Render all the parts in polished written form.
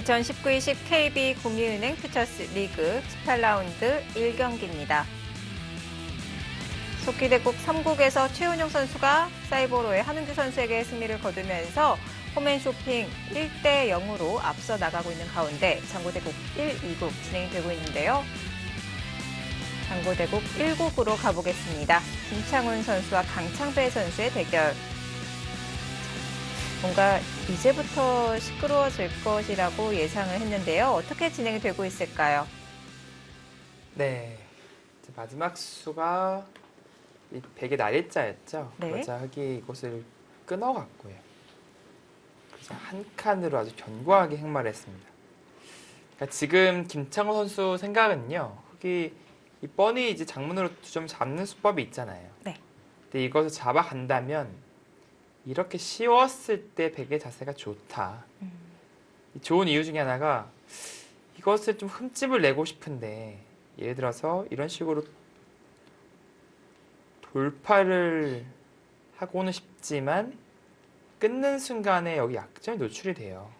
2019-20 KB국민은행 퓨처스 리그 18라운드 1경기입니다. 속기대국 3국에서 최은용 선수가 사이버로의 한은규 선수에게 승리를 거두면서 홈앤쇼핑 1대 0으로 앞서 나가고 있는 가운데 장고대국 1, 2국 진행이 되고 있는데요. 장고대국 1국으로 가보겠습니다. 김창훈 선수와 강창배 선수의 대결. 뭔가 이제부터 시끄러워질 것이라고 예상을 했는데요. 어떻게 진행이 되고 있을까요? 네, 마지막 수가 이 100의 날일자였죠. 네. 그러자 흑이 이곳을 끊어갔고요. 그래서 한 칸으로 아주 견고하게 행마를 했습니다. 그러니까 지금 김창호 선수 생각은요. 흑이 이 뻔히 이제 장문으로 2점 잡는 수법이 있잖아요. 네. 근데 이것을 잡아간다면 이렇게 쉬웠을 때 100의 자세가 좋다. 좋은 이유 중에 하나가 이것을 좀 흠집을 내고 싶은데 예를 들어서 이런 식으로 돌파를 하고는 싶지만 끊는 순간에 여기 약점이 노출이 돼요.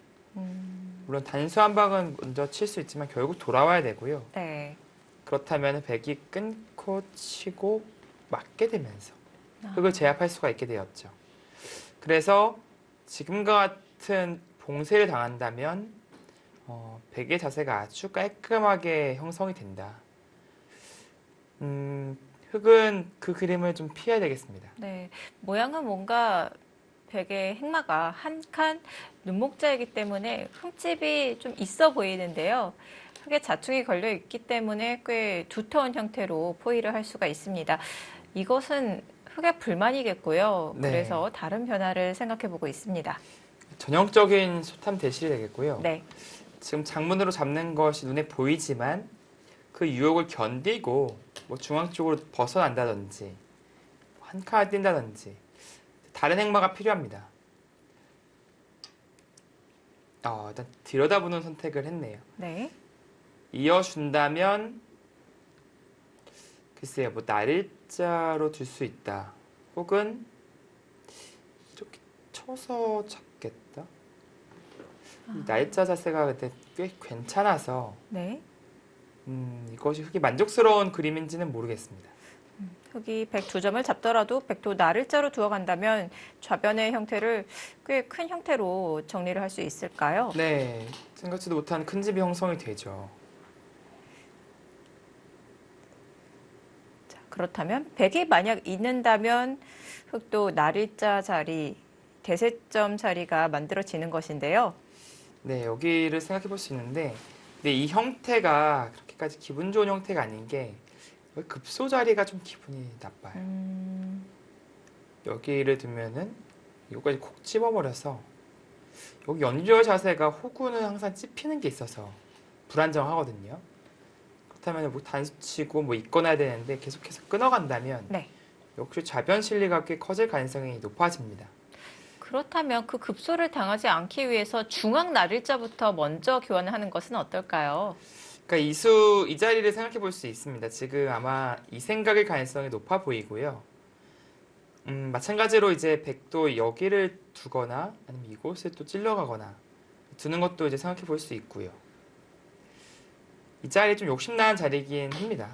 물론 단수 한 방은 먼저 칠 수 있지만 결국 돌아와야 되고요. 네. 그렇다면 백이 끊고 치고 맞게 되면서 흑을 제압할 수가 있게 되었죠. 그래서 지금과 같은 봉쇄를 당한다면 백의 자세가 아주 깔끔하게 형성이 된다. 흑은 그 그림을 좀 피해야 되겠습니다. 네. 모양은 뭔가 벽의 행마가 한 칸 눈목자이기 때문에 흠집이 좀 있어 보이는데요. 흙에 자축이 걸려 있기 때문에 꽤 두터운 형태로 포위를 할 수가 있습니다. 이것은 흙의 불만이겠고요. 네. 그래서 다른 변화를 생각해 보고 있습니다. 전형적인 소탐 대실이 되겠고요. 네. 지금 장문으로 잡는 것이 눈에 보이지만 그 유혹을 견디고 뭐 중앙 쪽으로 벗어난다든지 한 칸을 뛴다든지 다른 행마가 필요합니다. 일단 들여다보는 선택을 했네요. 네. 이어준다면 글쎄요, 뭐 날일자로 둘 수 있다. 혹은 이렇게 쳐서 잡겠다. 이 날일자 자세가 그때 꽤 괜찮아서 네. 이것이 흑이 만족스러운 그림인지는 모르겠습니다. 흙이 102점을 잡더라도 백도 날일자로 두어간다면 좌변의 형태를 꽤 큰 형태로 정리를 할 수 있을까요? 네, 생각지도 못한 큰 집이 형성이 되죠. 자, 그렇다면 백이 만약 있는다면 흙도 날일자 자리, 대세점 자리가 만들어지는 것인데요. 네, 여기를 생각해 볼 수 있는데 근데 이 형태가 그렇게까지 기분 좋은 형태가 아닌 게 급소 자리가 좀 기분이 나빠요. 여기를 두면은 이거까지 콕 집어버려서 여기 연결 자세가 호구는 항상 찝히는 게 있어서 불안정하거든요. 그렇다면 뭐 단수치고 뭐 이꺼내야 되는데 계속해서 끊어간다면 네. 역시 좌변 실리가 꽤 커질 가능성이 높아집니다. 그렇다면 그 급소를 당하지 않기 위해서 중앙 날일자부터 먼저 교환을 하는 것은 어떨까요? 그러니까 이 자리를 생각해 볼 수 있습니다. 지금 아마 이 생각일 가능성이 높아 보이고요. 마찬가지로 이제 백도 여기를 두거나 아니면 이곳을 또 찔러가거나 두는 것도 이제 생각해 볼 수 있고요. 이 자리 좀 욕심나는 자리이긴 합니다.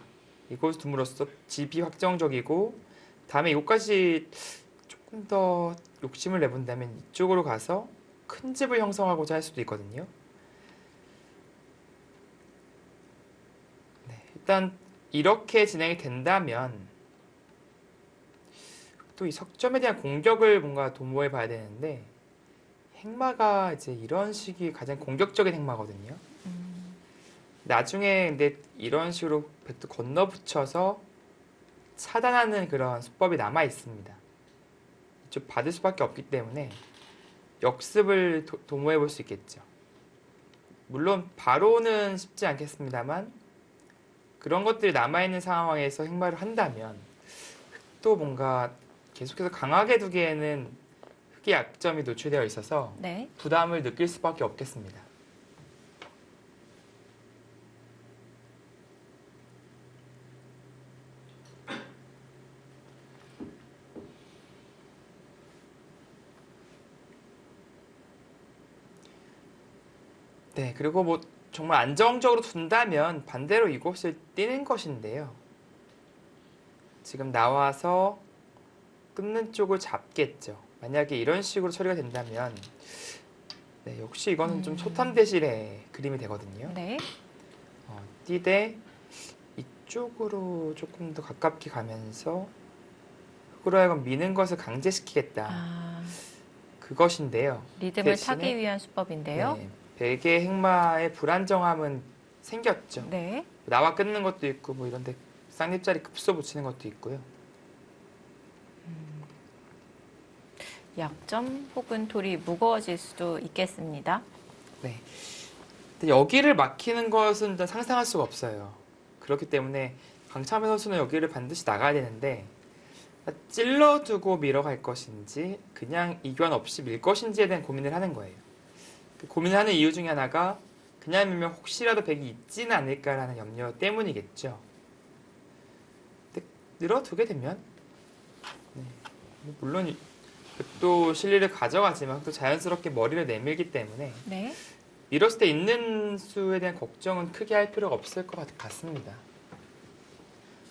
이곳을 둠으로써 집이 확정적이고 다음에 이곳까지 조금 더 욕심을 내본다면 이쪽으로 가서 큰 집을 형성하고자 할 수도 있거든요. 일단 이렇게 진행이 된다면 또 이 석점에 대한 공격을 뭔가 도모해 봐야 되는데 행마가 이제 이런 식이 가장 공격적인 행마거든요. 나중에 근데 이런 식으로 백도 건너붙여서 차단하는 그런 수법이 남아 있습니다. 좀 받을 수밖에 없기 때문에 역습을 도모해 볼 수 있겠죠. 물론 바로는 쉽지 않겠습니다만 그런 것들이 남아있는 상황에서 행마를 한다면 또 뭔가 계속해서 강하게 두기에는 흑의 약점이 노출되어 있어서 네. 부담을 느낄 수밖에 없겠습니다. 네, 그리고 뭐 정말 안정적으로 둔다면 반대로 이곳을 뛰는 것인데요. 지금 나와서 끊는 쪽을 잡겠죠. 만약에 이런 식으로 처리가 된다면 네, 역시 이거는 좀 초탄대실의 그림이 되거든요. 네. 뛰되 이쪽으로 조금 더 가깝게 가면서 흑으로 하여금 미는 것을 강제시키겠다. 아, 그것인데요. 리듬을 대신에 타기 위한 수법인데요. 네, 백의 행마의 불안정함은 생겼죠. 네. 나와 끊는 것도 있고 뭐 이런데 쌍립자리 급소 붙이는 것도 있고요. 약점 혹은 돌이 무거워질 수도 있겠습니다. 네. 근데 여기를 막히는 것은 일단 상상할 수가 없어요. 그렇기 때문에 강창배 선수는 여기를 반드시 나가야 되는데 찔러두고 밀어갈 것인지 그냥 이견 없이 밀 것인지에 대한 고민을 하는 거예요. 그 고민을 하는 이유 중에 하나가 그냥 밀면 혹시라도 백이 있지는 않을까라는 염려 때문이겠죠. 근데 늘어두게 되면 네, 물론 백도 실리를 가져가지만 또 자연스럽게 머리를 내밀기 때문에 네. 밀었을 때 있는 수에 대한 걱정은 크게 할 필요가 없을 것 같습니다.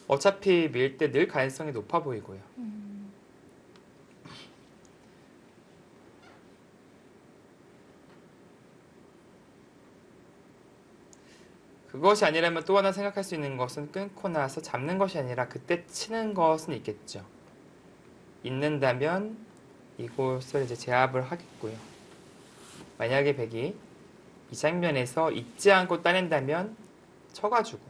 어차피 밀 때 늘 가능성이 높아 보이고요. 그것이 아니라면 또 하나 생각할 수 있는 것은 끊고 나서 잡는 것이 아니라 그때 치는 것은 있겠죠. 있는다면 이곳을 이제 제압을 하겠고요. 만약에 백이 이 장면에서 잊지 않고 따낸다면 쳐가지고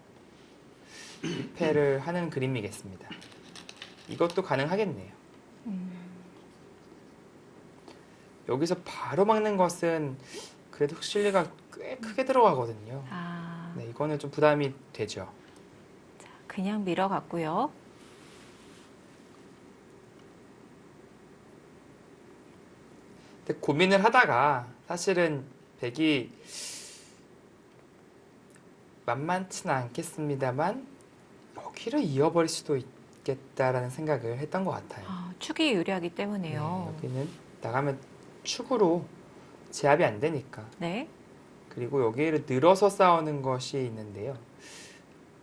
2패를 하는 그림이겠습니다. 이것도 가능하겠네요. 여기서 바로 막는 것은 그래도 흑실리가 꽤 크게 들어가거든요. 아, 네, 이거는 좀 부담이 되죠. 그냥 밀어갔고요. 근데 고민을 하다가 사실은 백이 만만치는 않겠습니다만 여기를 이어버릴 수도 있겠다라는 생각을 했던 것 같아요. 아, 축이 유리하기 네, 때문에요. 여기는 나가면 축으로 제압이 안 되니까. 네. 그리고 여기를 늘어서 싸우는 것이 있는데요.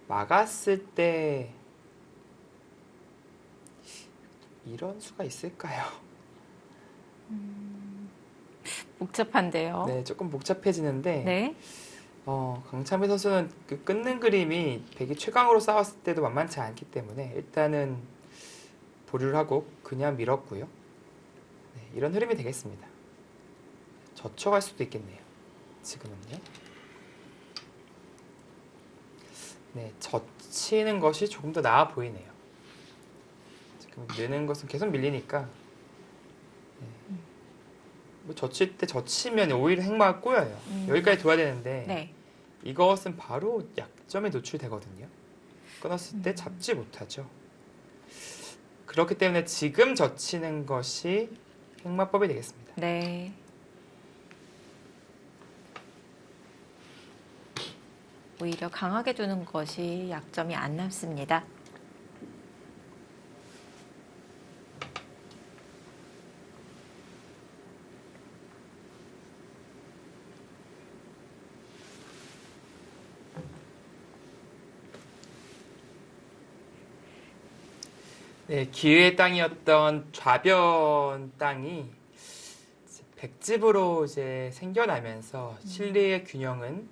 막았을 때 이런 수가 있을까요? 복잡한데요. 네, 조금 복잡해지는데 네. 강창배 선수는 그 끊는 그림이 백이 최강으로 싸웠을 때도 만만치 않기 때문에 일단은 보류를 하고 그냥 밀었고요. 네, 이런 흐름이 되겠습니다. 젖혀갈 수도 있겠네요. 지금은요. 네, 젖히는 것이 조금 더 나아 보이네요. 지금 느는 것은 계속 밀리니까 네. 뭐 젖힐 때 젖히면 오히려 행마가 꼬여요. 여기까지 둬야 되는데 네. 이것은 바로 약점에 노출되거든요. 끊었을 때 잡지 못하죠. 그렇기 때문에 지금 젖히는 것이 행마법이 되겠습니다. 네. 오히려 강하게 두는 것이 약점이 안 남습니다. 네, 기회의 땅이었던 좌변 땅이 백집으로 이제 생겨나면서 실리의 균형은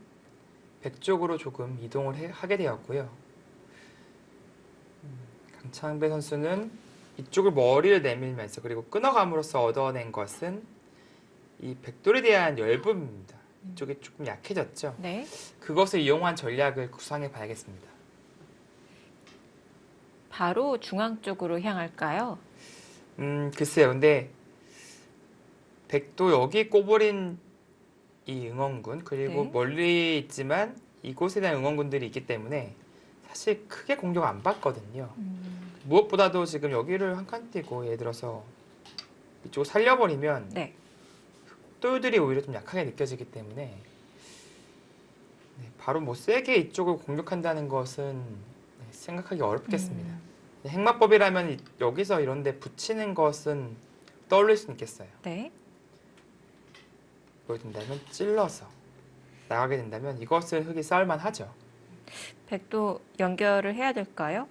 백쪽으로 조금 이동을 하게 되었고요. 강창배 선수는 이쪽을 머리를 내밀면서 그리고 끊어감으로써 얻어낸 것은 이 백돌에 대한 열분입니다. 이쪽이 조금 약해졌죠. 네. 그것을 이용한 전략을 구상해 봐야겠습니다. 바로 중앙 쪽으로 향할까요? 글쎄요. 근데 백도 여기 꼽으린 이 응원군 그리고 네. 멀리 있지만 이곳에 대한 응원군들이 있기 때문에 사실 크게 공격 안 받거든요. 무엇보다도 지금 여기를 한 칸 띄고 예를 들어서 이쪽 살려버리면 네. 흑돌들이 오히려 좀 약하게 느껴지기 때문에 네, 바로 뭐 세게 이쪽을 공격한다는 것은 네, 생각하기 어렵겠습니다. 행마법이라면 여기서 이런데 붙이는 것은 떠올릴 수 있겠어요. 네. 보여준다면 찔러서 나가게 된다면 이것은 흙이 쌓을만 하죠. 백도 연결을 해야 될까요?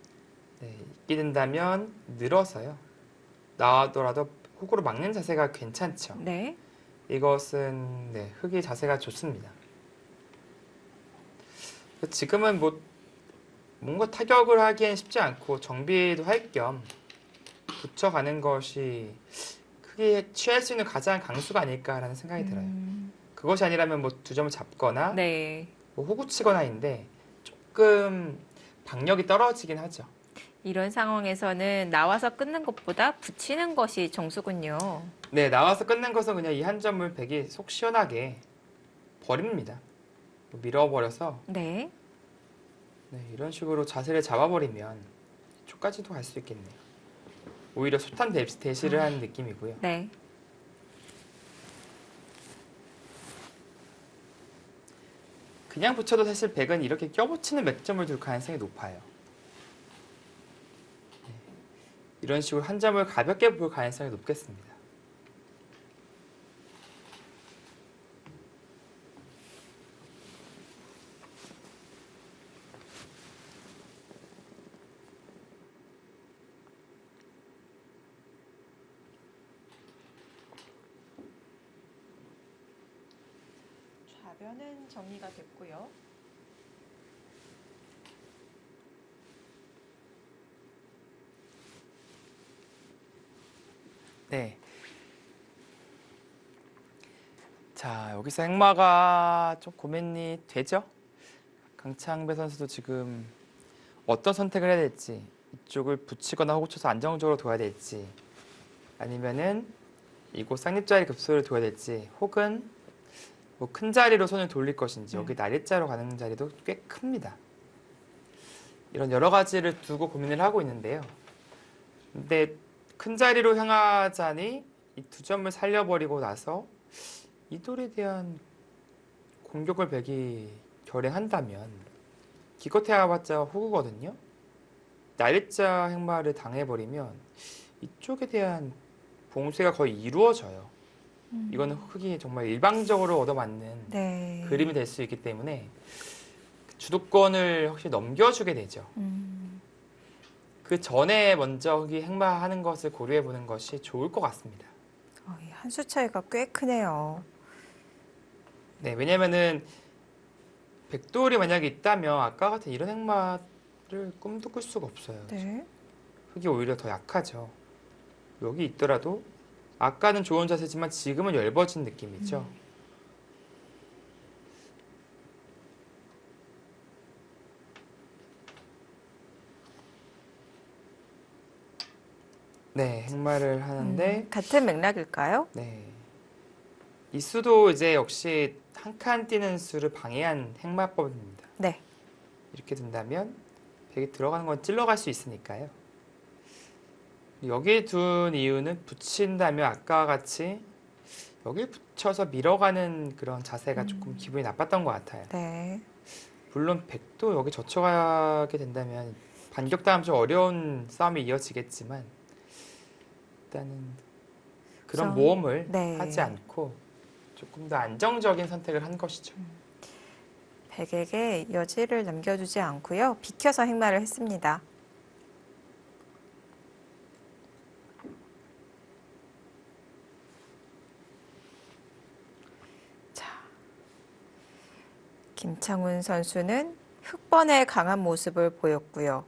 네, 있게 된다면 늘어서요. 나와더라도 흙으로 막는 자세가 괜찮죠. 네. 이것은 네, 흙이 자세가 좋습니다. 지금은 뭐 뭔가 타격을 하기엔 쉽지 않고 정비도 할 겸 붙여가는 것이 크게 취할 수 있는 가장 강수가 아닐까라는 생각이 들어요. 그것이 아니라면 뭐 두 점을 잡거나 네. 뭐 호구 치거나인데 조금 박력이 떨어지긴 하죠. 이런 상황에서는 나와서 끊는 것보다 붙이는 것이 정수군요. 네, 나와서 끊는 것은 그냥 이 한 점을 백이 속 시원하게 버립니다. 밀어버려서 네. 네, 이런 식으로 자세를 잡아버리면 이쪽까지도 갈 수 있겠네요. 오히려 숱한 대시를 하는 느낌이고요. 네. 그냥 붙여도 사실 백은 이렇게 껴붙이는 맥점을 둘 가능성이 높아요. 네, 이런 식으로 한 점을 가볍게 볼 가능성이 높겠습니다. 좌변은 정리가 됐고요. 네. 자, 여기서 행마가 좀 고민이 되죠? 강창배 선수도 지금 어떤 선택을 해야 될지, 이쪽을 붙이거나 호구 쳐서 안정적으로 둬야 될지, 아니면은 이곳 쌍립자리 급소를 둬야 될지, 혹은 뭐 큰 자리로 손을 돌릴 것인지, 여기 나리자로 가는 자리도 꽤 큽니다. 이런 여러 가지를 두고 고민을 하고 있는데요. 근데 큰 자리로 향하자니 이 두 점을 살려버리고 나서 이 돌에 대한 공격을 백이 결행한다면 기껏해봤자 호구거든요. 나리자 행마를 당해버리면 이쪽에 대한 봉쇄가 거의 이루어져요. 이거는 흙이 정말 일방적으로 얻어맞는 네. 그림이 될 수 있기 때문에 주도권을 확실히 넘겨주게 되죠. 그 전에 먼저 흙이 행마하는 것을 고려해 보는 것이 좋을 것 같습니다. 한 수 차이가 꽤 크네요. 네, 왜냐면은 백돌이 만약에 있다면 아까 같은 이런 행마를 꿈도 꿀 수가 없어요. 네. 흙이 오히려 더 약하죠. 여기 있더라도 아까는 좋은 자세지만 지금은 얇아진 느낌이죠. 네, 행마를 하는데 같은 맥락일까요? 네. 이 수도 이제 역시 한 칸 뛰는 수를 방해한 행마법입니다. 네. 이렇게 된다면 백이 들어가는 건 찔러갈 수 있으니까요. 여기 둔 이유는 붙인다면 아까와 같이 여기 붙여서 밀어가는 그런 자세가 조금 기분이 나빴던 것 같아요. 네. 물론 백도 여기 젖혀가게 된다면 반격당하면 좀 어려운 싸움이 이어지겠지만 일단은 그런 우선, 모험을 네. 하지 않고 조금 더 안정적인 선택을 한 것이죠. 백에게 여지를 남겨주지 않고요. 비켜서 행마를 했습니다. 자, 김창훈 선수는 흑번에 강한 모습을 보였고요.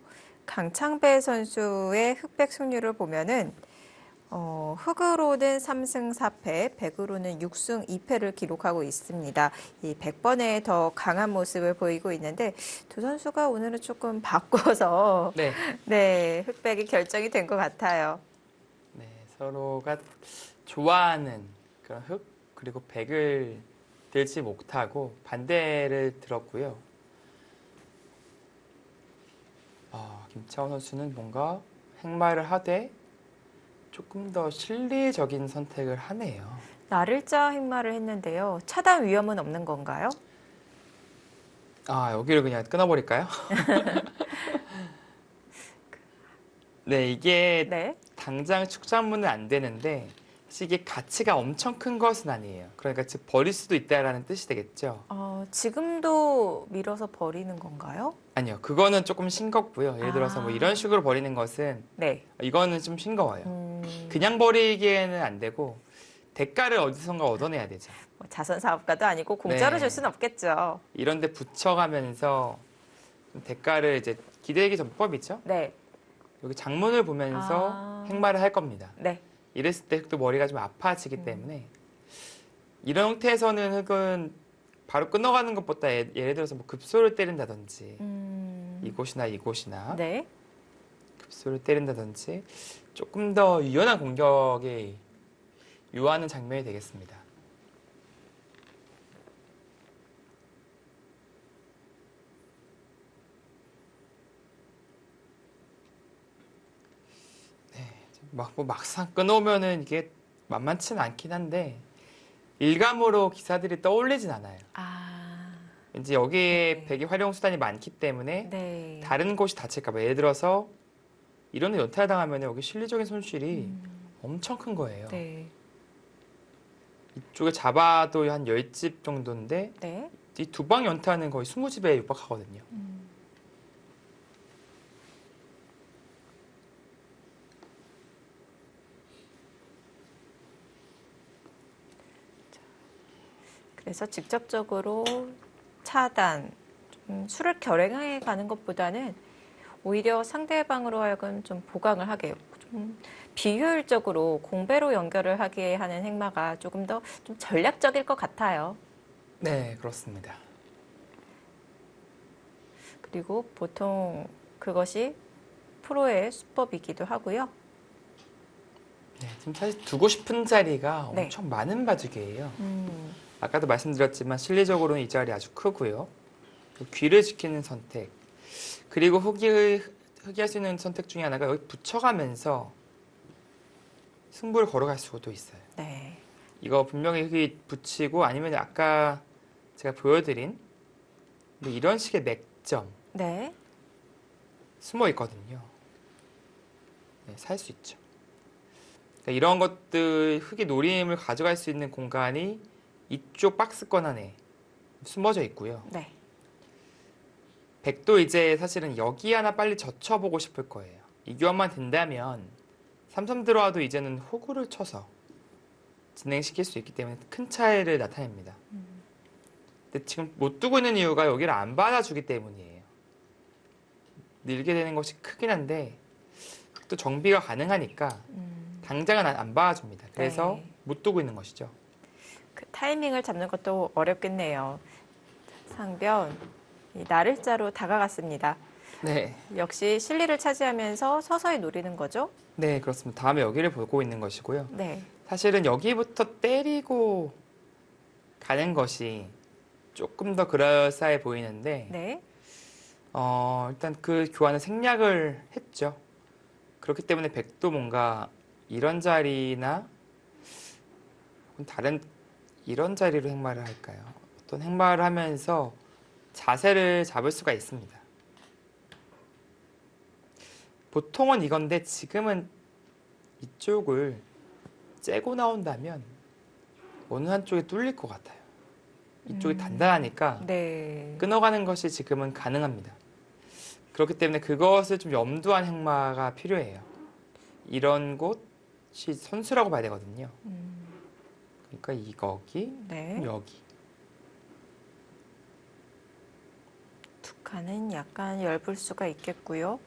강창배 선수의 흑백 승률을 보면은 흑으로는 3승 4패, 백으로는 6승 2패를 기록하고 있습니다. 이 100번에 더 강한 모습을 보이고 있는데 두 선수가 오늘은 조금 바꿔서 네, 네, 흑백이 결정이 된 것 같아요. 네, 서로가 좋아하는 그런 흑 그리고 백을 들지 못하고 반대를 들었고요. 김창호 선수는 뭔가 행마를 하되 조금 더 실리적인 선택을 하네요. 나를자 행마를 했는데요. 차단 위험은 없는 건가요? 여기를 그냥 끊어버릴까요? 네, 이게 네. 당장 축산문은 안 되는데 사실 이게 가치가 엄청 큰 것은 아니에요. 그러니까 즉 버릴 수도 있다라는 뜻이 되겠죠. 지금도 밀어서 버리는 건가요? 아니요, 그거는 조금 싱겁고요. 예를 들어서 뭐 이런 아, 식으로 버리는 것은 네. 이거는 좀 싱거워요. 음, 그냥 버리기에는 안 되고 대가를 어디선가 얻어내야 되죠. 뭐 자선 사업가도 아니고 공짜로 줄 네, 수는 없겠죠. 이런데 붙여가면서 좀 대가를 이제 기대기 전법이죠. 네. 여기 장문을 보면서 아, 행마를 할 겁니다. 네. 이랬을 때 또 머리가 좀 아파지기 음, 때문에 이런 형태에서는 흙은 바로 끊어가는 것보다 예를 들어서 뭐 급소를 때린다든지 이곳이나 이곳이나 네. 급소를 때린다든지 조금 더 유연한 공격에 유하는 장면이 되겠습니다. 뭐 막상 끊어오면은 이게 만만치는 않긴 한데 일감으로 기사들이 떠올리진 않아요. 아, 왠지 여기에 네. 백의 활용 수단이 많기 때문에 네. 다른 곳이 다칠까 봐. 예를 들어서 이런 데 연타당하면 여기 실리적인 손실이 엄청 큰 거예요. 네. 이쪽에 잡아도 한 10집 정도인데 네. 이 두 방 연타는 거의 20집에 육박하거든요. 그래서 직접적으로 차단, 수를 결행해 가는 것보다는 오히려 상대방으로 하여금 좀 보강을 하게, 좀 비효율적으로 공배로 연결을 하게 하는 행마가 조금 더 좀 전략적일 것 같아요. 네, 그렇습니다. 그리고 보통 그것이 프로의 수법이기도 하고요. 네, 지금 사실 두고 싶은 자리가 네. 엄청 많은 바둑이에요. 음, 아까도 말씀드렸지만 실리적으로는 이 자리 아주 크고요. 그 귀를 지키는 선택. 그리고 흑이 할 수 있는 선택 중에 하나가 여기 붙여가면서 승부를 걸어갈 수도 있어요. 네. 이거 분명히 흑이 붙이고 아니면 아까 제가 보여드린 뭐 이런 식의 맥점 네. 숨어 있거든요. 네, 살 수 있죠. 그러니까 이런 것들 흑이 노림을 가져갈 수 있는 공간이 이쪽 박스권 안에 숨어져 있고요. 네. 백도 이제 사실은 여기 하나 빨리 젖혀보고 싶을 거예요. 이 교환만 된다면 삼삼 들어와도 이제는 호구를 쳐서 진행시킬 수 있기 때문에 큰 차이를 나타냅니다. 근데 지금 못 두고 있는 이유가 여기를 안 받아주기 때문이에요. 늘게 되는 것이 크긴 한데 또 정비가 가능하니까 당장은 안 받아줍니다. 그래서 네. 못 두고 있는 것이죠. 그 타이밍을 잡는 것도 어렵겠네요. 상변, 이 나를자로 다가갔습니다. 네. 역시 실리를 차지하면서 서서히 노리는 거죠? 네, 그렇습니다. 다음에 여기를 보고 있는 것이고요. 네. 사실은 여기부터 때리고 가는 것이 조금 더 그럴싸해 보이는데, 네. 일단 그 교환은 생략을 했죠. 그렇기 때문에 백도 뭔가 이런 자리나 혹은 다른 이런 자리로 행마를 할까요? 어떤 행마를 하면서 자세를 잡을 수가 있습니다. 보통은 이건데 지금은 이쪽을 째고 나온다면 어느 한쪽에 뚫릴 것 같아요. 이쪽이 단단하니까 네. 끊어가는 것이 지금은 가능합니다. 그렇기 때문에 그것을 좀 염두한 행마가 필요해요. 이런 곳이 선수라고 봐야 되거든요. 그러니까 이거기, 네. 여기. 두 칸은 약간 엷을 수가 있겠고요.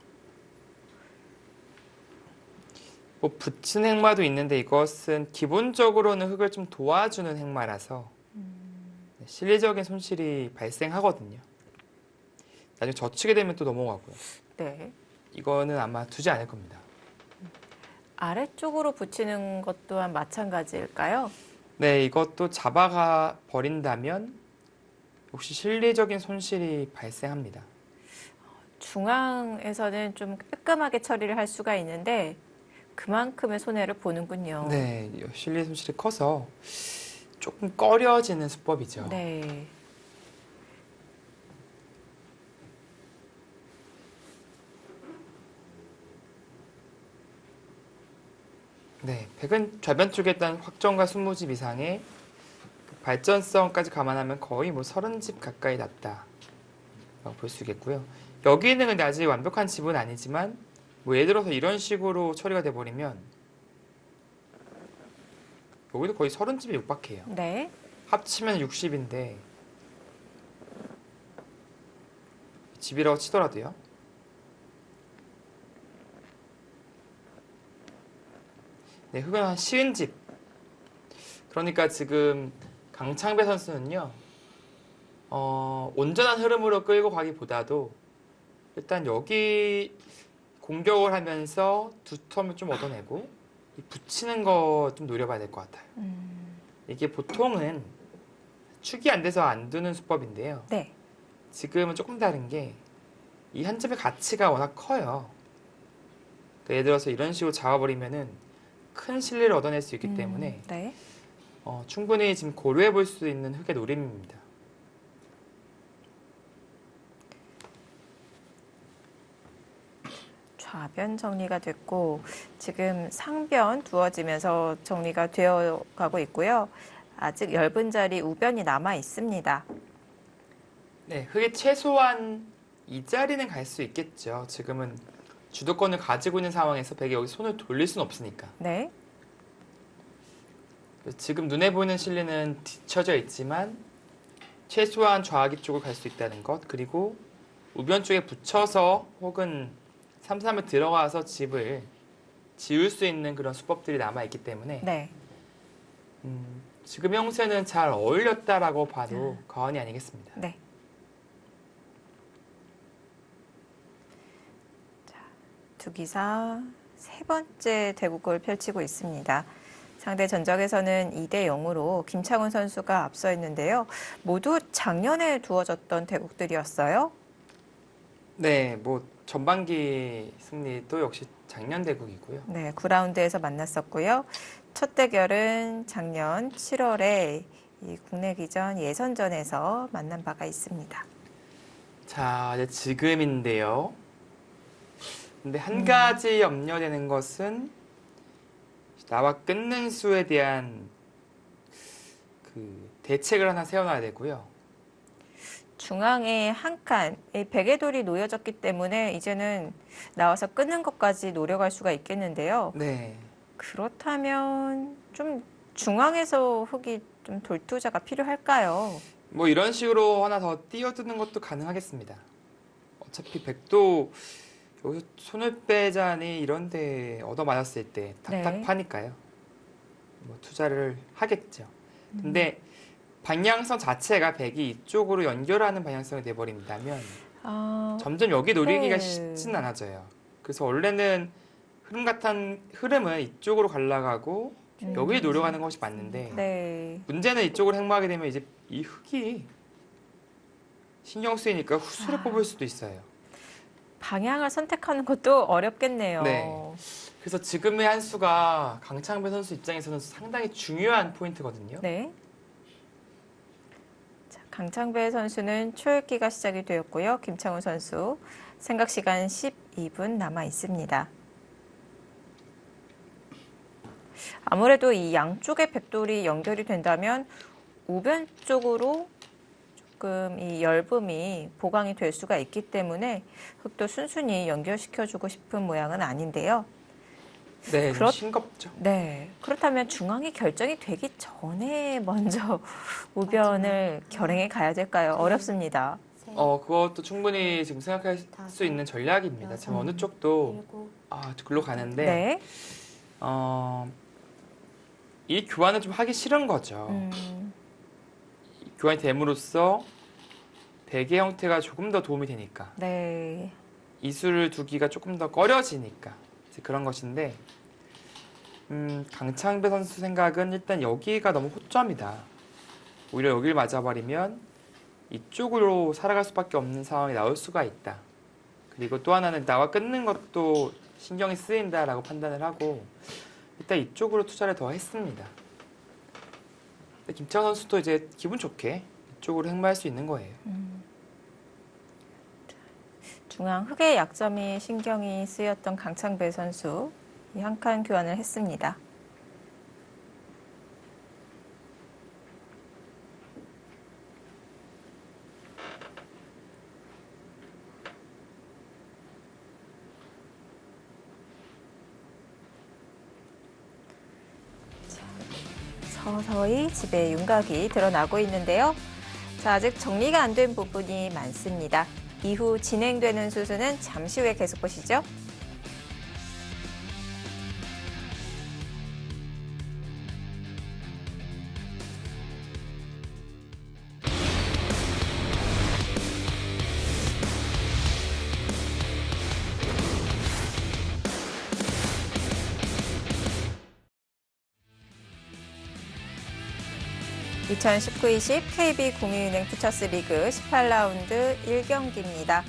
뭐 붙인 행마도 있는데 이것은 기본적으로는 흙을 좀 도와주는 행마라서 실리적인 손실이 발생하거든요. 나중에 젖히게 되면 또 넘어가고요. 네. 이거는 아마 두지 않을 겁니다. 아래쪽으로 붙이는 것 또한 마찬가지일까요? 네, 이것도 잡아가 버린다면 역시 실리적인 손실이 발생합니다. 중앙에서는 좀 깔끔하게 처리를 할 수가 있는데 그만큼의 손해를 보는군요. 네, 실리 손실이 커서 조금 꺼려지는 수법이죠. 네. 네, 백은 좌변 쪽에 일단 확정과 20집 이상의 그 발전성까지 감안하면 거의 뭐 30집 가까이 났다라고 볼 수 있겠고요. 여기는 근데 아직 완벽한 집은 아니지만 뭐 예를 들어서 이런 식으로 처리가 돼버리면 여기도 거의 30집에 육박해요. 네. 합치면 60인데 집이라고 치더라도요. 네, 흑은 한 쉬운 집. 그러니까 지금 강창배 선수는요, 온전한 흐름으로 끌고 가기보다도 일단 여기 공격을 하면서 두 텀을 좀 얻어내고 이 붙이는 거 좀 노려봐야 될 것 같아요. 이게 보통은 축이 안 돼서 안 두는 수법인데요. 네. 지금은 조금 다른 게 이 한 점의 가치가 워낙 커요. 그러니까 예를 들어서 이런 식으로 잡아버리면은 큰 실리를 얻어낼 수 있기 때문에 네. 충분히 지금 고려해 볼 수 있는 흑의 노림입니다. 좌변 정리가 됐고 지금 상변 두어지면서 정리가 되어 가고 있고요. 아직 엷은 자리 우변이 남아 있습니다. 네, 흑이 최소한 이 자리는 갈 수 있겠죠. 지금은 주도권을 가지고 있는 상황에서 백이 여기 손을 돌릴 수는 없으니까. 네. 지금 눈에 보이는 실리는 뒤쳐져 있지만 최소한 좌하기 쪽을 갈 수 있다는 것, 그리고 우변 쪽에 붙여서 혹은 3-3을 들어가서 집을 지을 수 있는 그런 수법들이 남아있기 때문에 네. 지금 형세는 잘 어울렸다라고 봐도 과언이 아니겠습니다. 네. 두기사 세 번째 대국을 펼치고 있습니다. 상대 전적에서는 2대 0으로 김창훈 선수가 앞서 있는데요. 모두 작년에 두어졌던 대국들이었어요. 네, 뭐 전반기 승리도 역시 작년 대국이고요. 네, 9라운드에서 만났었고요. 첫 대결은 작년 7월에 이 국내 기전 예선전에서 만난 바가 있습니다. 자, 이제 지금인데요. 근데 한 가지 염려되는 것은 나와 끊는 수에 대한 그 대책을 하나 세워놔야 되고요. 중앙에 한 칸, 베개 돌이 놓여졌기 때문에 이제는 나와서 끊는 것까지 노려갈 수가 있겠는데요. 네. 그렇다면 좀 중앙에서 흙이 좀 돌투자가 필요할까요? 뭐 이런 식으로 하나 더 띄워두는 것도 가능하겠습니다. 어차피 백도 여기서 손을 빼자니 이런데 얻어맞았을 때 답답하니까요. 뭐 투자를 하겠죠. 근데 방향성 자체가 백이 이쪽으로 연결하는 방향성이 돼버린다면 점점 여기 노리기가 네. 쉽진 않아져요. 그래서 원래는 흐름은 이쪽으로 갈라가고 여기를 노려가는 것이 맞는데 네. 문제는 이쪽으로 행마하게 되면 이제 이 흙이 신경 쓰이니까 후수를 뽑을 수도 있어요. 방향을 선택하는 것도 어렵겠네요. 네. 그래서 지금의 한 수가 강창배 선수 입장에서는 상당히 중요한 포인트거든요. 네. 자, 강창배 선수는 초읽기가 시작이 되었고요. 김창훈 선수 생각 시간 12분 남아 있습니다. 아무래도 이 양쪽의 백돌이 연결이 된다면 우변 쪽으로 조금 이 엷음이 보강이 될 수가 있기 때문에 흙도 순순히 연결시켜주고 싶은 모양은 아닌데요. 네, 좀 싱겁죠. 네, 그렇다면 중앙이 결정이 되기 전에 먼저 우변을 결행해 가야 될까요? 어렵습니다. 그것도 충분히 지금 생각할 수 있는 전략입니다. 지금 어느 쪽도 글로 가는데 네. 이 교환을 좀 하기 싫은 거죠. 교환이 됨으로써 베개 형태가 조금 더 도움이 되니까 네. 이수를 두기가 조금 더 꺼려지니까 이제 그런 것인데 강창배 선수 생각은 일단 여기가 너무 호점이다. 오히려 여기를 맞아버리면 이쪽으로 살아갈 수밖에 없는 상황이 나올 수가 있다. 그리고 또 하나는 나와 끊는 것도 신경이 쓰인다라고 판단을 하고 일단 이쪽으로 투자를 더 했습니다. 근데 김창원 선수도 이제 기분 좋게 이쪽으로 행마할 수 있는 거예요. 중앙 흙의 약점이 신경이 쓰였던 강창배 선수 이 한 칸 교환을 했습니다. 서서히 집의 윤곽이 드러나고 있는데요. 자, 아직 정리가 안 된 부분이 많습니다. 이후 진행되는 수술은 잠시 후에 계속 보시죠. (2019-20) KB공인은행 퓨처스 리그 18라운드 1경기입니다.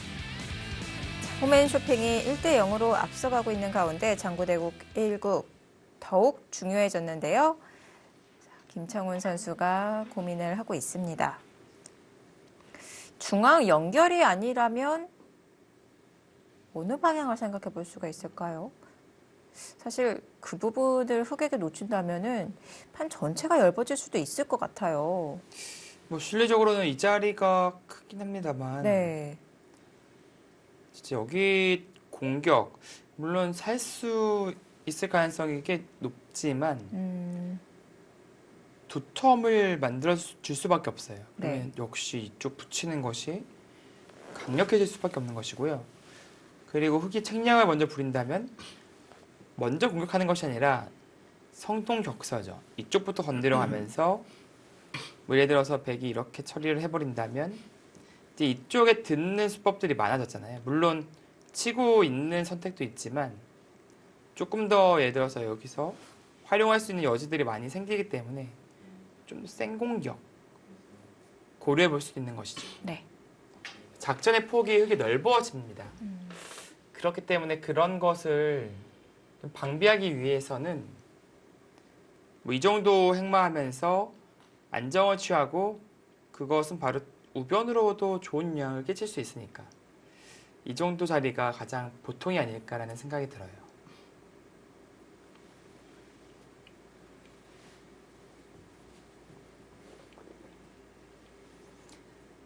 홈앤쇼핑이 1대0으로 앞서가고 있는 가운데 장구대국 1국 더욱 중요해졌는데요. 김창훈 선수가 고민을 하고 있습니다. 중앙 연결이 아니라면 어느 방향을 생각해 볼 수가 있을까요? 사실 그 부분을 흑에게 놓친다면은 판 전체가 얇아질 수도 있을 것 같아요. 뭐 실리적으로는 이 자리가 크긴 합니다만 네. 진짜 여기 공격 물론 살 수 있을 가능성이 꽤 높지만 두 텀을 만들어 줄 수밖에 없어요. 그러면 네. 역시 이쪽 붙이는 것이 강력해질 수밖에 없는 것이고요. 그리고 흑이 책량을 먼저 부린다면 먼저 공격하는 것이 아니라 성동격서죠. 이쪽부터 건드려가면서 뭐 예를 들어서 백이 이렇게 처리를 해버린다면 이제 이쪽에 듣는 수법들이 많아졌잖아요. 물론 치고 있는 선택도 있지만 조금 더 예를 들어서 여기서 활용할 수 있는 여지들이 많이 생기기 때문에 좀 더 센 공격 고려해 볼 수 있는 것이죠. 네. 작전의 폭이 흑이 넓어집니다. 그렇기 때문에 그런 것을 좀 방비하기 위해서는 뭐 이 정도 행마하면서 안정을 취하고 그것은 바로 우변으로도 좋은 영향을 끼칠 수 있으니까 이 정도 자리가 가장 보통이 아닐까라는 생각이 들어요.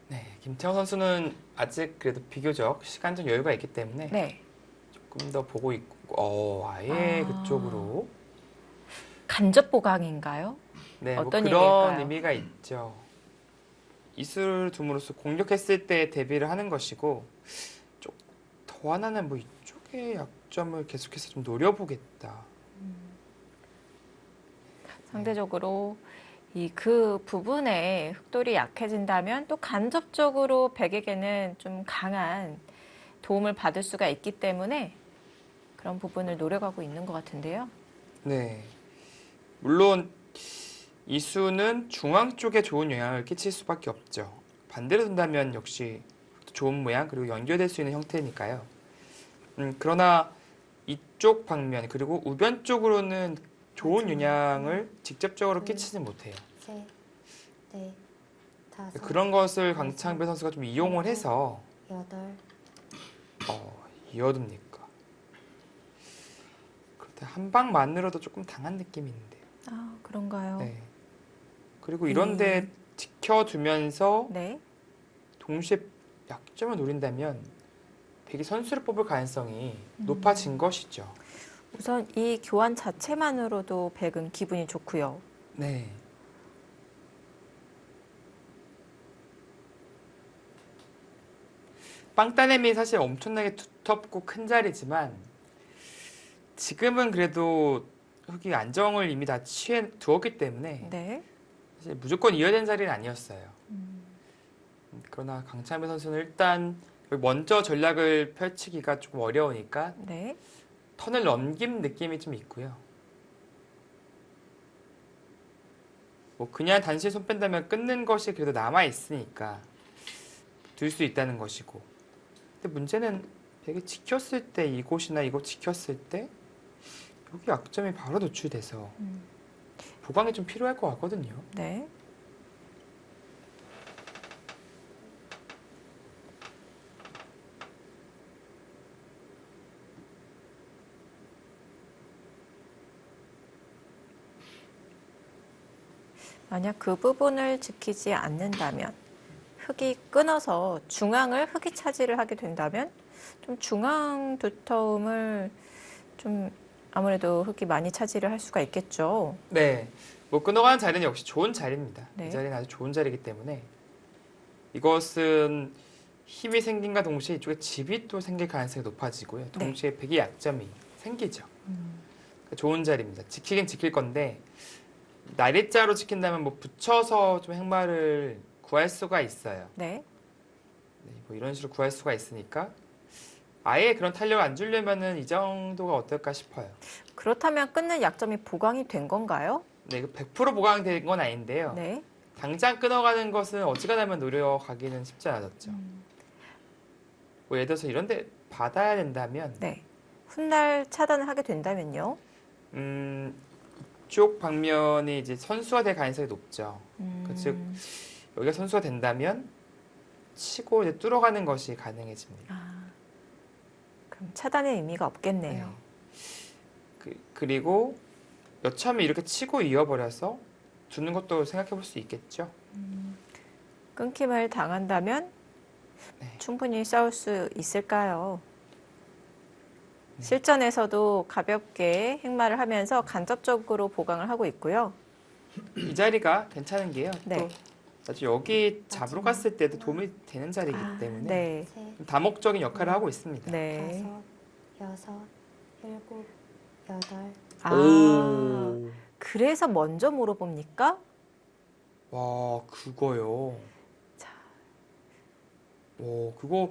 네, 김태형 선수는 아직 그래도 비교적 시간적 여유가 있기 때문에 네. 조금 더 보고 있고, 아예 그쪽으로. 간접 보강인가요? 네, 뭐 어떤 그런 의미일까요? 의미가 있죠. 이수를 둠으로써 공격했을 때 대비를 하는 것이고, 더 하나는 뭐 이쪽의 약점을 계속해서 좀 노려보겠다. 상대적으로 그 부분에 흑돌이 약해진다면 또 간접적으로 백에게는 좀 강한 도움을 받을 수가 있기 때문에 그런 부분을 노려가고 있는 것 같은데요. 네. 물론 이수는 중앙 쪽에 좋은 영향을 끼칠 수밖에 없죠. 반대로 둔다면 역시 좋은 모양 그리고 연결될 수 있는 형태니까요. 그러나 이쪽 방면 그리고 우변 쪽으로는 좋은 영향을 직접적으로 끼치지 못해요. 셋, 넷, 다섯, 그런 것을 강창배 선수가 좀 이용을 해서 여덟. 이어둡니까? 그런데 한 방만으로도 조금 당한 느낌인데요. 아, 그런가요? 네. 그리고 이런데 지켜두면서 네. 동시에 약점을 노린다면 백이 선수를 뽑을 가능성이 높아진 것이죠. 우선 이 교환 자체만으로도 백은 기분이 좋고요. 네. 빵따냄이 사실 엄청나게 두텁고 큰 자리지만 지금은 그래도 흑이 안정을 이미 다 취해 두었기 때문에 네. 사실 무조건 이어야 되는 자리는 아니었어요. 그러나 강창배 선수는 일단 먼저 전략을 펼치기가 조금 어려우니까 네. 턴을 넘긴 느낌이 좀 있고요. 뭐 그냥 단실 손 뺀다면 끊는 것이 그래도 남아 있으니까 둘 수 있다는 것이고. 근데 문제는 백이 지켰을 때 이곳이나 이곳 지켰을 때 여기 약점이 바로 노출돼서 보강이 좀 필요할 것 같거든요. 네. 만약 그 부분을 지키지 않는다면 흑이 끊어서 중앙을 흑이 차지를 하게 된다면 좀 중앙 두터움을 좀 아무래도 흑이 많이 차지를 할 수가 있겠죠. 네. 뭐 끊어가는 자리는 역시 좋은 자리입니다. 네. 이 자리는 아주 좋은 자리이기 때문에 이것은 힘이 생긴과 동시에 이쪽에 집이 또 생길 가능성이 높아지고요. 네. 동시에 백의 약점이 생기죠. 그러니까 좋은 자리입니다. 지키긴 지킬 건데 날일자로 지킨다면 뭐 붙여서 좀 행마를 구할 수가 있어요. 네. 네, 뭐 이런 식으로 구할 수가 있으니까 아예 그런 탄력을 안 주려면은 이 정도가 어떨까 싶어요. 그렇다면 끊는 약점이 보강이 된 건가요? 네, 이거 100% 보강된 건 아닌데요. 네. 당장 끊어가는 것은 어지간하면 노려가기는 쉽지 않아졌죠. 뭐 예를 들어서 이런데 받아야 된다면 네. 훗날 차단을 하게 된다면요? 이쪽 방면이 이제 선수가 될 가능성이 높죠. 즉 여기가 선수가 된다면 치고 이제 뚫어가는 것이 가능해집니다. 그럼 차단의 의미가 없겠네요. 그리고 여차하면 이렇게 치고 이어버려서 두는 것도 생각해 볼 수 있겠죠. 끊김을 당한다면 네. 충분히 싸울 수 있을까요? 실전에서도 가볍게 행마를 하면서 간접적으로 보강을 하고 있고요. 이 자리가 괜찮은 게요. 네. 또 나중에 여기 잡으러 갔을 때도 도움이 되는 자리이기 때문에 네. 셋, 다목적인 역할을 하고 있습니다. 네. 다섯, 여섯, 일곱, 여덟. 오, 그래서 먼저 물어봅니까? 와, 그거요. 그거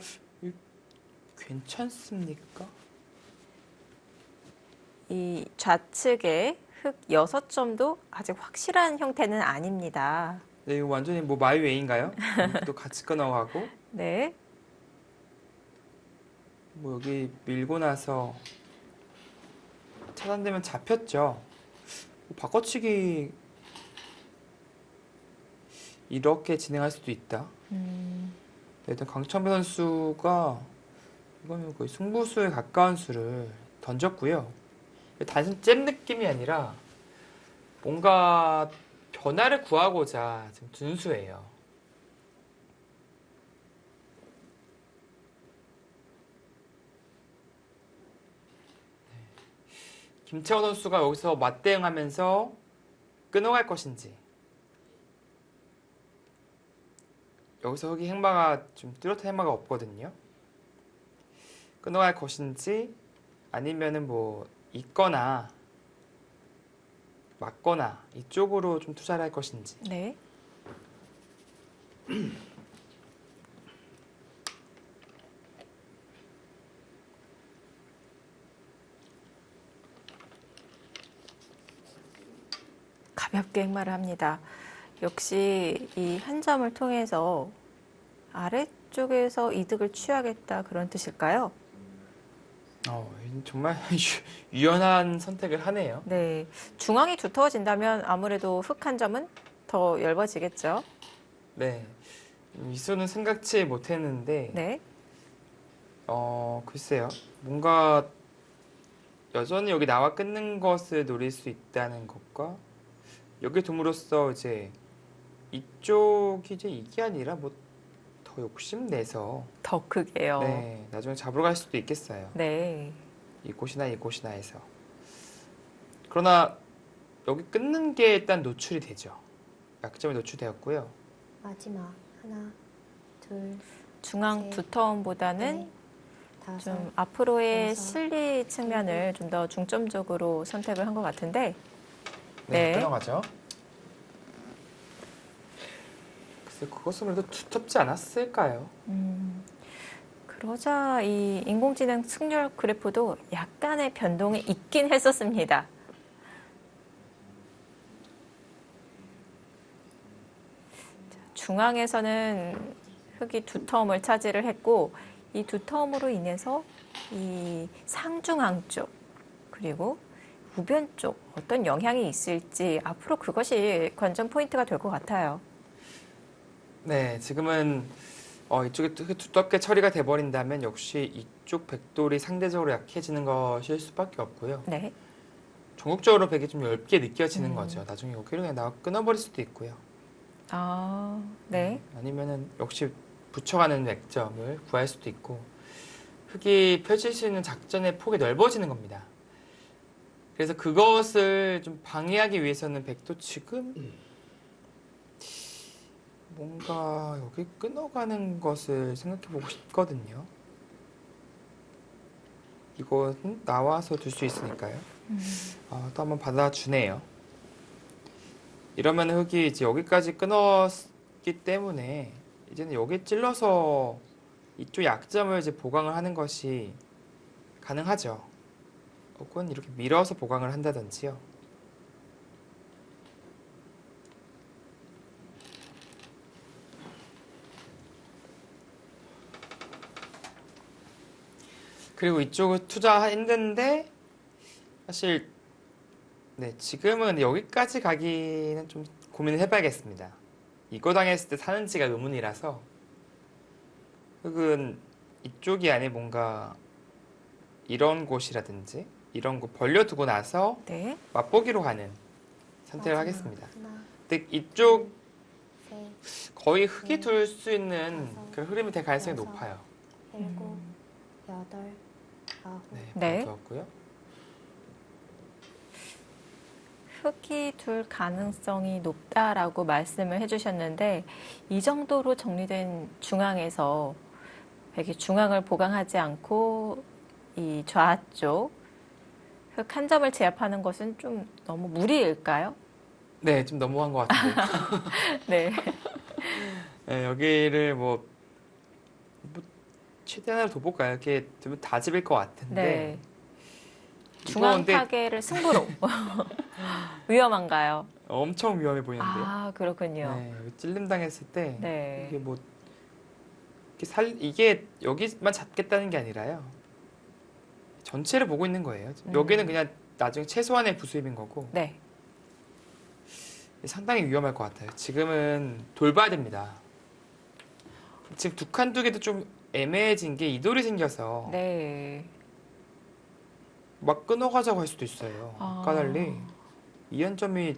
괜찮습니까? 이 좌측에 흙 6점도 아직 확실한 형태는 아닙니다. 네, 이거 완전히 뭐 마이웨이인가요? 또 같이 끊어가고 네. 뭐 여기 밀고 나서 차단되면 잡혔죠. 바꿔치기 이렇게 진행할 수도 있다. 일단 강창배 선수가 이거는 거의 승부수에 가까운 수를 던졌고요. 단순 잼 느낌이 아니라 뭔가 변화를 구하고자 지금 둔 수예요. 김채원 선수가 여기서 맞대응하면서 끊어갈 것인지, 여기서 흙이 행마가 좀 뚜렷한 행마가 없거든요. 끊어갈 것인지 아니면은 뭐 있거나 맞거나 이쪽으로 좀 투자를 할 것인지. 네. 가볍게 행마를 합니다. 역시 이 한 점을 통해서 아래쪽에서 이득을 취하겠다 그런 뜻일까요? 정말 유연한 선택을 하네요. 네. 중앙이 두터워진다면 아무래도 흙 한 점은 더 얇아지겠죠. 네. 이수는 생각지 못했는데, 네. 글쎄요. 뭔가 여전히 여기 나와 끊는 것을 노릴 수 있다는 것과 여기 둠으로써 이제 이쪽이 이제 이게 아니라 뭐 더 욕심내서 더 크게요. 네, 나중에 잡으러 갈 수도 있겠어요. 네. 이곳이나 이곳이나 해서. 그러나 여기 끊는 게 일단 노출이 되죠. 약점이 노출되었고요. 마지막 하나, 둘, 중앙 셋, 두터움보다는 넷, 다섯. 좀 앞으로의 여섯, 실리 측면을 좀 더 중점적으로 선택을 한 것 같은데 네, 네. 끊어가죠. 글쎄, 그것은 그래도 두텁지 않았을까요? 그러자 이 인공지능 승률 그래프도 약간의 변동이 있긴 했었습니다. 자, 중앙에서는 흙이 두터움을 차지를 했고 이 두터움으로 인해서 이 상중앙 쪽 그리고 우변 쪽 어떤 영향이 있을지 앞으로 그것이 관전 포인트가 될 것 같아요. 네, 지금은 이쪽에 두텁게 처리가 돼버린다면 역시 이쪽 백돌이 상대적으로 약해지는 것일 수밖에 없고요. 네. 전국적으로 백이 좀 얇게 느껴지는 거죠. 나중에 여기를 그냥 나 끊어버릴 수도 있고요. 네. 아니면은 역시 붙여가는 액점을 구할 수도 있고 흙이 펼칠 수 있는 작전의 폭이 넓어지는 겁니다. 그래서 그것을 좀 방해하기 위해서는 백도 지금 뭔가 여기 끊어가는 것을 생각해 보고 싶거든요. 이건 나와서 둘 수 있으니까요. 또 한번 받아주네요. 이러면 흙이 이제 여기까지 끊었기 때문에 이제는 여기 찔러서 이쪽 약점을 이제 보강을 하는 것이 가능하죠. 혹은 이렇게 밀어서 보강을 한다든지요. 그리고 이쪽을 투자했는데 사실 네, 지금은 여기까지 가기는 좀 고민을 해봐야겠습니다. 이거 당했을 때 사는지가 의문이라서 흙은 이쪽이 아닌 뭔가 이런 곳이라든지 이런 곳 벌려두고 나서 네. 맛보기로 가는 선택을 마지막 하겠습니다. 하나, 근데 이쪽 셋, 거의 흙이 둘 수 있는 다섯, 그런 흐름이 될 가능성이 여섯. 높아요. 일곱, 여덟, 아홉. 네, 네. 좋았고요. 흙이 둘 가능성이 높다라고 말씀을 해주셨는데 이 정도로 정리된 중앙에서 백이 중앙을 보강하지 않고 이 좌쪽 흙 한 점을 제압하는 것은 좀 너무 무리일까요? 네, 좀 너무한 것 같은데. 네. 네, 여기를 뭐 최대한으로 둬볼까요? 이렇게 좀 다 집을 것 같은데. 네. 이거 중앙 근데 타겟을 승부로 위험한가요? 엄청 위험해 보이는데요. 아, 그렇군요. 네, 여기 찔림 당했을 때 네. 이게 뭐 이게 여기만 잡겠다는 게 아니라요. 전체를 보고 있는 거예요. 여기는 그냥 나중에 최소한의 부수입인 거고 네. 상당히 위험할 것 같아요. 지금은 돌봐야 됩니다. 지금 두 칸 두기도 좀 애매해진 게 이돌이 생겨서 네. 막 끊어가자고 할 수도 있어요. 아. 아까 달리 이 한 점이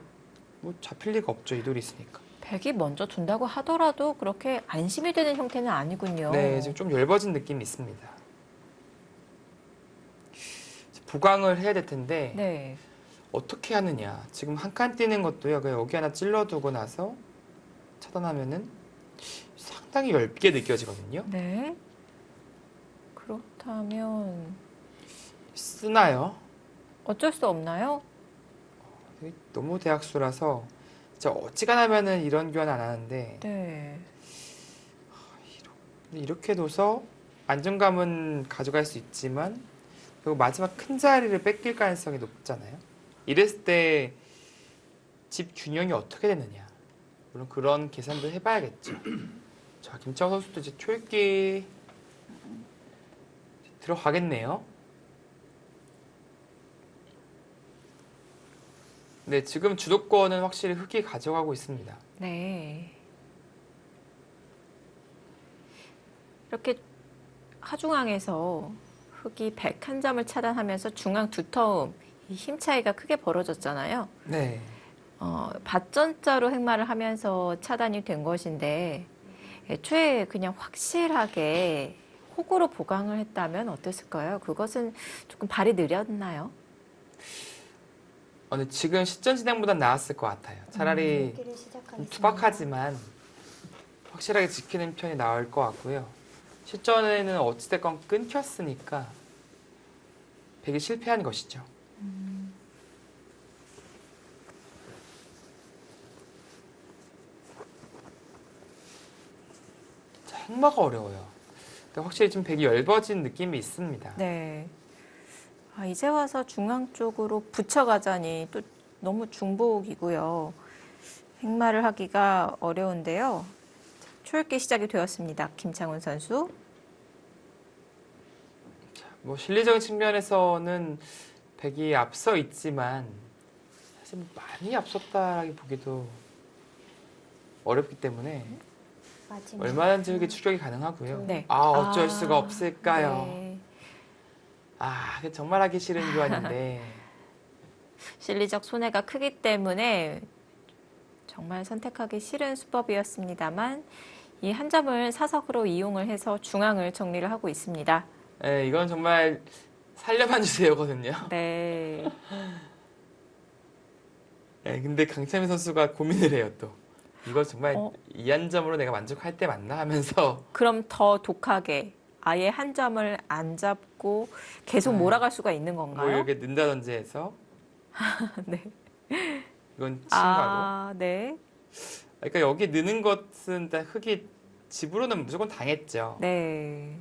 뭐 잡힐 리가 없죠. 이돌이 있으니까. 백이 먼저 둔다고 하더라도 그렇게 안심이 되는 형태는 아니군요. 네, 지금 좀 엷어진 느낌이 있습니다. 보강을 해야 될 텐데 네. 어떻게 하느냐. 지금 한 칸 띄는 것도요. 그냥 여기 하나 찔러두고 나서 차단하면은 상당히 엷게 느껴지거든요. 네. 그렇다면 쓰나요? 어쩔 수 없나요? 되게 너무 대학수라서 진짜 어지간하면은 이런 교환 안 하는데 네. 이렇게 둬서 안정감은 가져갈 수 있지만 그리고 마지막 큰 자리를 뺏길 가능성이 높잖아요. 이랬을 때 집 균형이 어떻게 되느냐. 물론 그런 계산도 해봐야겠죠. 자, 김창호 선수도 이제 초읽기 들어가겠네요. 네, 지금 주도권은 확실히 흙이 가져가고 있습니다. 네. 이렇게 하중앙에서 흙이 101점을 차단하면서 중앙 두터움, 이 힘 차이가 크게 벌어졌잖아요. 네. 밭전자로 행마를 하면서 차단이 된 것인데 애초에 그냥 확실하게 호구로 보강을 했다면 어땠을까요? 그것은 조금 발이 느렸나요? 근데 지금 시전 진행보단 나았을 것 같아요. 차라리 읽기를 좀 시작하겠습니다. 투박하지만 확실하게 지키는 편이 나을 것 같고요. 실전에는 어찌됐건 끊겼으니까 백이 실패한 것이죠. 자, 행마가 어려워요. 근데 확실히 좀 백이 엷어진 느낌이 있습니다. 네. 이제 와서 중앙 쪽으로 붙여가자니 또 너무 중복이고요. 행마를 하기가 어려운데요. 초읽기 시작이 되었습니다. 김창훈 선수. 뭐 실리적인 측면에서는 백이 앞서 있지만 사실 뭐 많이 앞섰다라기 보기도 어렵기 때문에 마지막 얼마든지 흙의 하나, 추격이 가능하고요. 네. 어쩔 수가 없을까요? 네. 그게 정말 하기 싫은 교환인데 실리적 손해가 크기 때문에 정말 선택하기 싫은 수법이었습니다만 이 한 점을 사석으로 이용을 해서 중앙을 정리를 하고 있습니다. 이건 정말 살려만 주세요거든요. 네. 네, 근데 강창민 선수가 고민을 해요 또. 이거 정말 어. 이 한 점으로 내가 만족할 때 맞나 하면서 그럼 더 독하게 아예 한 점을 안 잡고 계속 아, 몰아갈 수가 있는 뭐 건가요? 이렇게 는다든지 해서 네. 이건 치는 거고. 아, 네. 그러니까 여기 느는 것은 일단 흑이 집으로는 무조건 당했죠. 네.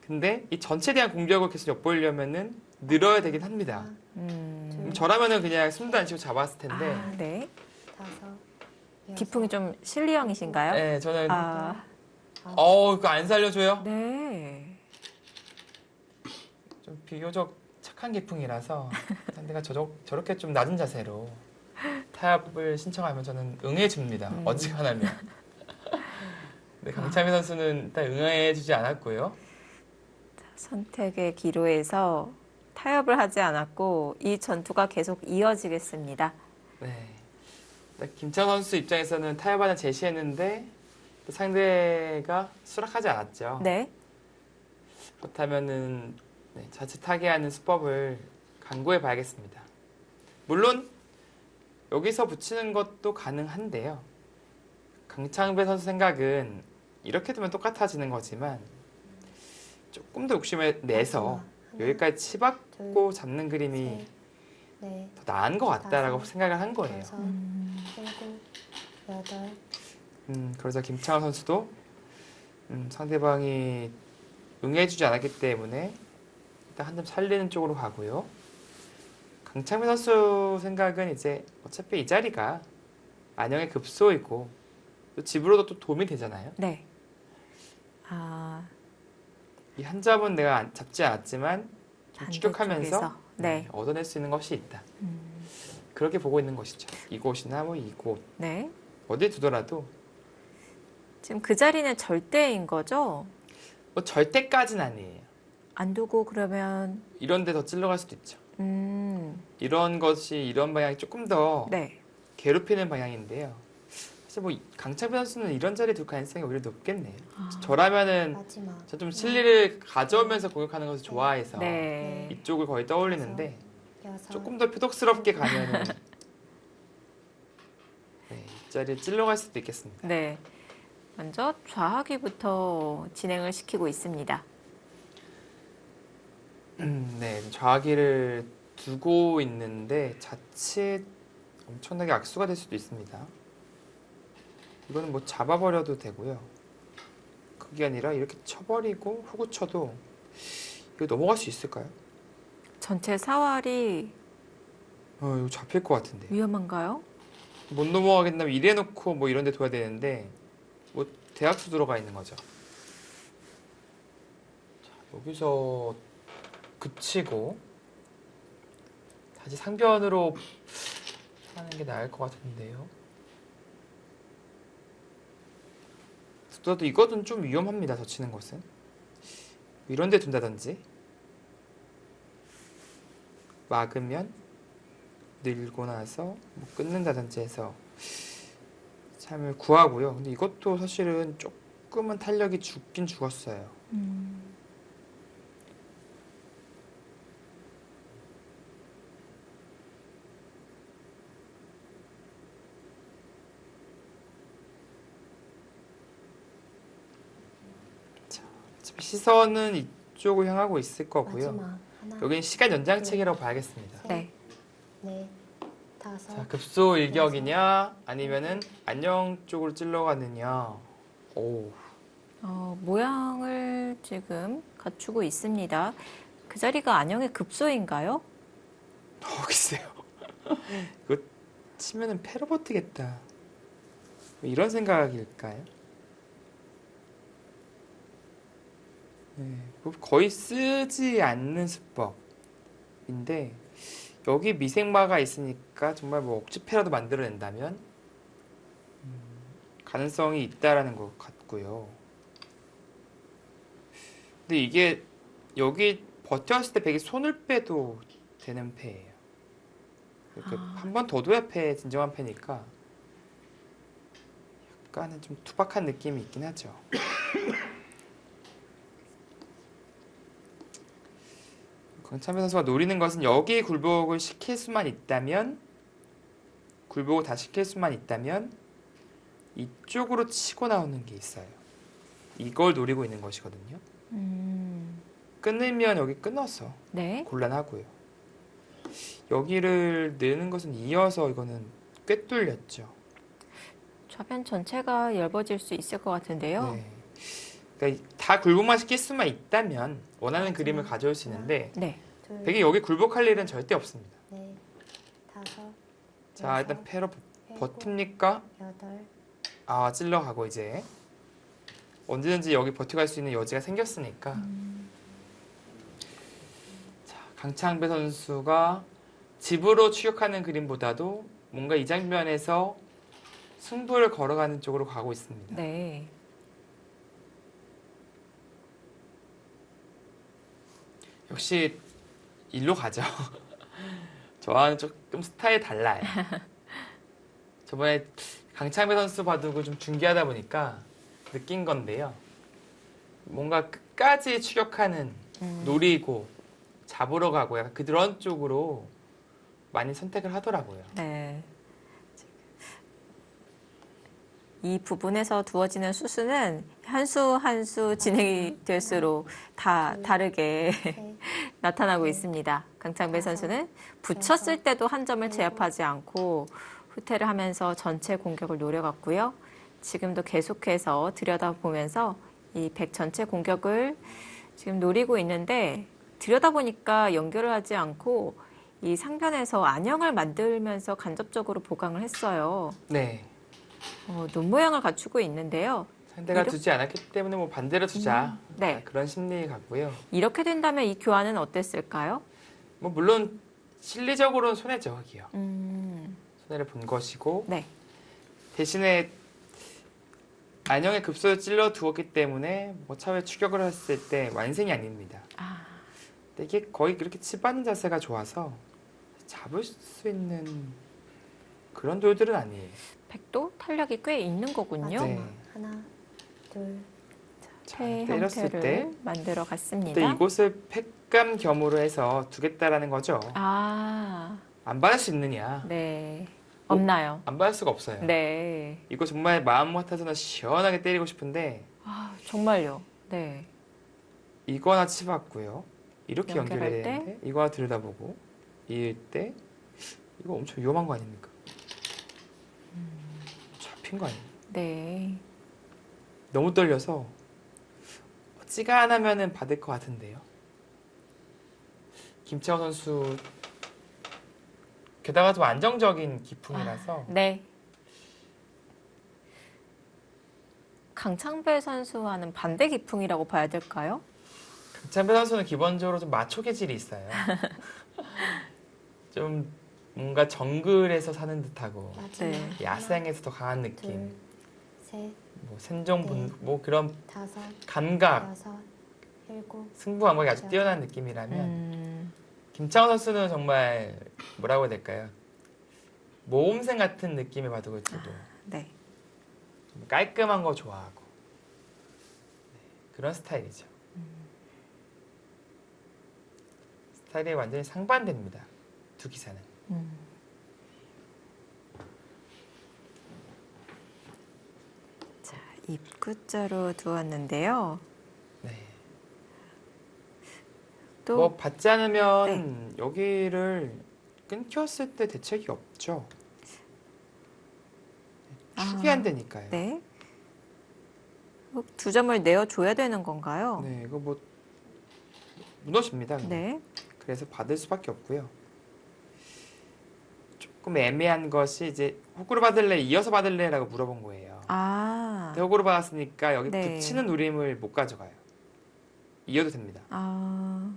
근데 이 전체에 대한 공격을 계속 엿보려면은 늘어야 되긴 합니다. 음. 저라면은 그냥 숨도 안 쉬고 잡았을 텐데. 아, 네. 다섯, 기풍이 좀 실리형이신가요? 네, 저는 아, 그거 안 살려줘요? 네. 좀 비교적 착한 기풍이라서 상대가 저렇게 좀 낮은 자세로 타협을 신청하면 저는 응해줍니다. 어지간하면. 근데 강창민 선수는 일단 응해주지 않았고요. 선택의 기로에서 타협을 하지 않았고 이 전투가 계속 이어지겠습니다. 네. 일단 김찬 선수 입장에서는 타협안을 제시했는데 또 상대가 수락하지 않았죠. 네. 그렇다면은 자칫하게 하는 수법을 강구해 봐야겠습니다. 물론 여기서 붙이는 것도 가능한데요. 강창배 선수 생각은 이렇게 두면 똑같아지는 거지만 조금 더 욕심을 내서 여기까지 치받고 잡는 그림이 셋, 넷, 더 나은 것 같다라고 다섯, 생각을 한 거예요. 여섯, 일곱, 여덟, 그래서 김창원 선수도 상대방이 응해주지 않았기 때문에 일단 한 점 살리는 쪽으로 가고요. 강창민 선수 생각은 이제 어차피 이 자리가 안영의 급소이고 또 집으로도 또 도움이 되잖아요. 네. 아, 이 한 점은 내가 잡지 않았지만 좀 추격하면서 반대쪽에서. 네. 얻어낼 수 있는 것이 있다. 음, 그렇게 보고 있는 것이죠. 이곳이나 뭐 이곳 네. 어디 두더라도 지금 그 자리는 절대인 거죠? 뭐 절대까지는 아니에요. 안 두고 그러면 이런 데 더 찔러갈 수도 있죠. 음, 이런 것이 이런 방향이 조금 더 네. 괴롭히는 방향인데요. 사실 뭐 강창빈 선수는 이런 자리에 둘 가능성이 오히려 높겠네요. 아, 저라면은 마지막. 저 좀 실리를 가져오면서 공격하는 것을 좋아해서 네. 이쪽을 거의 떠올리는데 여섯, 조금 더 표독스럽게 가면은 이 자리에 찔러갈 수도 있겠습니다. 네. 먼저 좌하기부터 진행을 시키고 있습니다. 네, 좌기를 두고 있는데 자칫 엄청나게 악수가 될 수도 있습니다. 이거는 뭐 잡아버려도 되고요. 그게 아니라 이렇게 쳐버리고 후구 쳐도 이거 넘어갈 수 있을까요? 전체 사활이 이거 잡힐 것 같은데. 위험한가요? 못 넘어가겠다면 이래놓고 뭐 이런 데 둬야 되는데 뭐 대학수 들어가 있는 거죠. 자, 여기서 그치고 다시 상변으로 하는 게 나을 것 같은데요. 또 이것은 좀 위험합니다. 저 치는 것은 이런 데 둔다든지 막으면 늘고 나서 뭐 끊는다든지 해서 삶을 구하고요. 근데 이것도 사실은 조금은 탄력이 죽긴 죽었어요. 자, 어차피 시선은 이쪽을 향하고 있을 거고요. 마지막. 하나, 여기는 시간 연장책이라고 봐야겠습니다. 셋, 네. 넷, 다섯, 자, 급소 일격이냐 아니면은 안녕 쪽으로 찔러가느냐. 오, 모양을 지금 갖추고 있습니다. 그 자리가 안영의 급소인가요? 글쎄요. 이거 치면은 패로 버티겠다. 뭐 이런 생각일까요? 네, 뭐 거의 쓰지 않는 수법인데 여기 미생마가 있으니까 정말 뭐 억지패라도 만들어낸다면 가능성이 있다라는 것 같고요. 근데 이게 여기 버텼을 때 백이 손을 빼도 되는 패예요. 한 번 더 둬야 패, 진정한 패니까 약간은 좀 투박한 느낌이 있긴 하죠. 강찬배 선수가 노리는 것은 여기 굴복을 시킬 수만 있다면 굴복을 다 시킬 수만 있다면 이쪽으로 치고 나오는 게 있어요. 이걸 노리고 있는 것이거든요. 끊으면 여기 끊어서 네. 곤란하고요. 여기를 내는 것은 이어서 이거는 꽤 뚫렸죠. 좌변 전체가 얇아질 수 있을 것 같은데요. 네. 그러니까 다 굴복만 시킬 수만 있다면 원하는 마지막 그림을 가져올 수 있는데 네. 둘, 백이 여기 굴복할 일은 절대 없습니다. 넷, 다섯, 자, 일단 여섯, 패로 일곱, 버팁니까? 여덟, 아, 찔러가고 이제 언제든지 여기 버텨갈 수 있는 여지가 생겼으니까. 자, 강창배 선수가 집으로 추격하는 그림보다도 뭔가 이 장면에서 승부를 걸어가는 쪽으로 가고 있습니다. 네. 역시 일로 가죠. 저와는 조금 스타일이 달라요. 저번에 강창배 선수 바둑을 좀 중계하다 보니까 느낀 건데요. 뭔가 끝까지 추격하는, 노리고 잡으러 가고 약간 그런 쪽으로 많이 선택을 하더라고요. 네. 이 부분에서 두어지는 수수는 한 수 한 수 진행이 될수록 다 다르게 셋, 나타나고 있습니다. 강창배 선수는 붙였을 때도 한 점을 제압하지 않고 후퇴를 하면서 전체 공격을 노려갔고요. 지금도 계속해서 들여다보면서 이 백 전체 공격을 지금 노리고 있는데 들여다보니까 연결을 하지 않고 이 상변에서 안형을 만들면서 간접적으로 보강을 했어요. 네. 눈 모양을 갖추고 있는데요. 상대가 이렇게- 두지 않았기 때문에 뭐 반대로 두자. 네. 그런 심리 같고요. 이렇게 된다면 이 교환은 어땠을까요? 뭐 물론 실리적으로는 손해죠, 여기요. 음, 손해를 본 것이고 네. 대신에 안형의 급소를 찔러 두었기 때문에 뭐 차후에 추격을 했을 때 완승이 아닙니다. 아, 근데 이게 거의 그렇게 치받는 자세가 좋아서 잡을 수 있는 그런 돌들은 아니에요. 백도 탄력이 꽤 있는 거군요. 네. 하나, 둘, 자, 패 때렸을 형태를 때 만들어 갔습니다. 근데 이곳을 팩감 겸으로 해서 두겠다라는 거죠. 아, 안 받을 수 있느냐? 네. 없나요? 안 받을 수가 없어요. 네. 이거 정말 마음 같아서는 시원하게 때리고 싶은데 아, 정말요. 네. 이거 하나 치봤고요. 이렇게 연결할 연결해야 때? 되는데 이거 하나 들여다보고 이을 때 이거 엄청 위험한 거 아닙니까? 잡힌 거 아니에요? 네. 너무 떨려서 찌가 안 하면은 받을 것 같은데요. 김채호 선수 게다가 좀 안정적인 기풍이라서 네. 강창배 선수와는 반대 기풍이라고 봐야 될까요? 강찬배 선수는 기본적으로 좀 마초 기질이 있어요. 좀 뭔가 정글에서 사는 듯하고 마지막 네. 야생에서 더 강한 둘, 느낌, 셋, 뭐 생존 본, 뭐 그런 다섯, 감각, 여섯, 일곱, 승부 감각이 아주 뛰어난 느낌이라면 음, 김창호 선수는 정말 뭐라고 해야 될까요? 모험생 같은 느낌의 바둑을 쳐도 네. 좀 깔끔한 거 좋아하고 네, 그런 스타일이죠. 스타일이 완전히 상반됩니다. 두 기사는. 자, 입구자로 두었는데요. 네. 또 뭐 받지 않으면 여기를 끊겼을 때 대책이 없죠. 축이 안 되니까요. 네. 두 점을 내어줘야 되는 건가요? 네, 이거 뭐 무너집니다. 그냥. 네. 그래서 받을 수밖에 없고요. 조금 애매한 것이 이제 호구로 받을래, 이어서 받을래라고 물어본 거예요. 아, 근데 호구로 받았으니까 여기 네. 붙이는 누림을 못 가져가요. 이어도 됩니다. 아,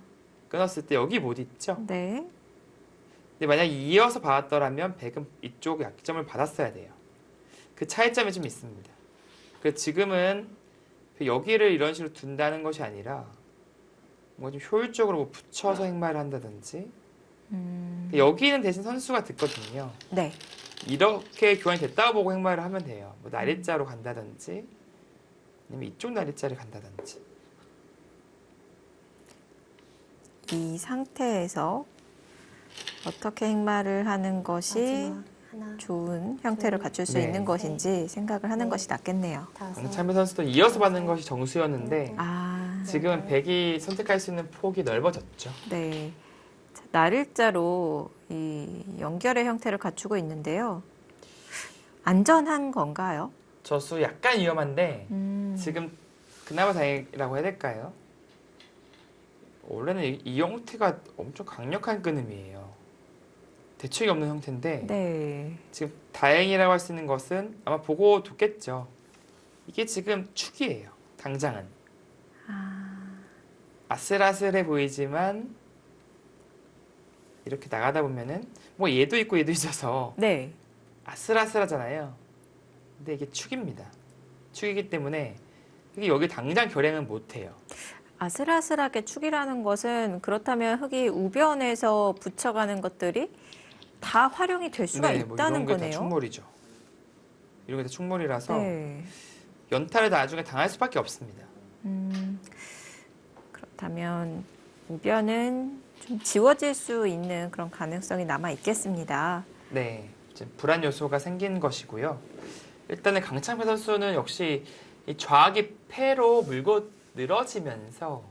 끊었을 때 여기 못 있죠. 네. 근데 만약 이어서 받았더라면 백은 이쪽 약점을 받았어야 돼요. 그 차이점이 좀 있습니다. 그래서 지금은 여기를 이런 식으로 둔다는 것이 아니라 뭔가 좀 효율적으로 뭐 붙여서 행마를 한다든지 여기는 대신 선수가 듣거든요. 네. 이렇게 교환이 됐다고 보고 행마를 하면 돼요. 뭐 날일자로 간다든지 아니면 이쪽 날일자를 간다든지. 이 상태에서 어떻게 행마를 하는 것이 마지막 하나, 좋은 형태를 갖출 수 네. 있는 것인지 생각을 하는 네. 것이 낫겠네요. 다섯, 강창배 선수도 이어서 받는 것이 정수였는데 아, 지금은 백이 선택할 수 있는 폭이 넓어졌죠. 네. 자, 날일자로 이 연결의 형태를 갖추고 있는데요. 안전한 건가요? 저수 약간 위험한데 음, 지금 그나마 다행이라고 해야 될까요? 원래는 이 형태가 엄청 강력한 끊음이에요. 대책이 없는 형태인데 네. 지금 다행이라고 할 수 있는 것은 아마 보고 뒀겠죠. 이게 지금 축이에요. 당장은. 아슬아슬해 보이지만 이렇게 나가다 보면은 뭐 얘도 있고 얘도 있어서 네. 아슬아슬하잖아요. 근데 이게 축입니다. 축이기 때문에 이게 여기 당장 결행은 못해요. 아슬아슬하게 축이라는 것은 그렇다면 흙이 우변에서 붙여가는 것들이 다 활용이 될 수가 뭐 있다는 이런 게 다 거네요. 축몰이죠. 이런 게 다 축몰이라서 네. 연타를 나중에 당할 수밖에 없습니다. 그렇다면 우변은 좀 지워질 수 있는 그런 가능성이 남아 있겠습니다. 네, 이제 불안 요소가 생긴 것이고요. 일단은 강창배 선수는 역시 이 좌악이 패로 물고 늘어지면서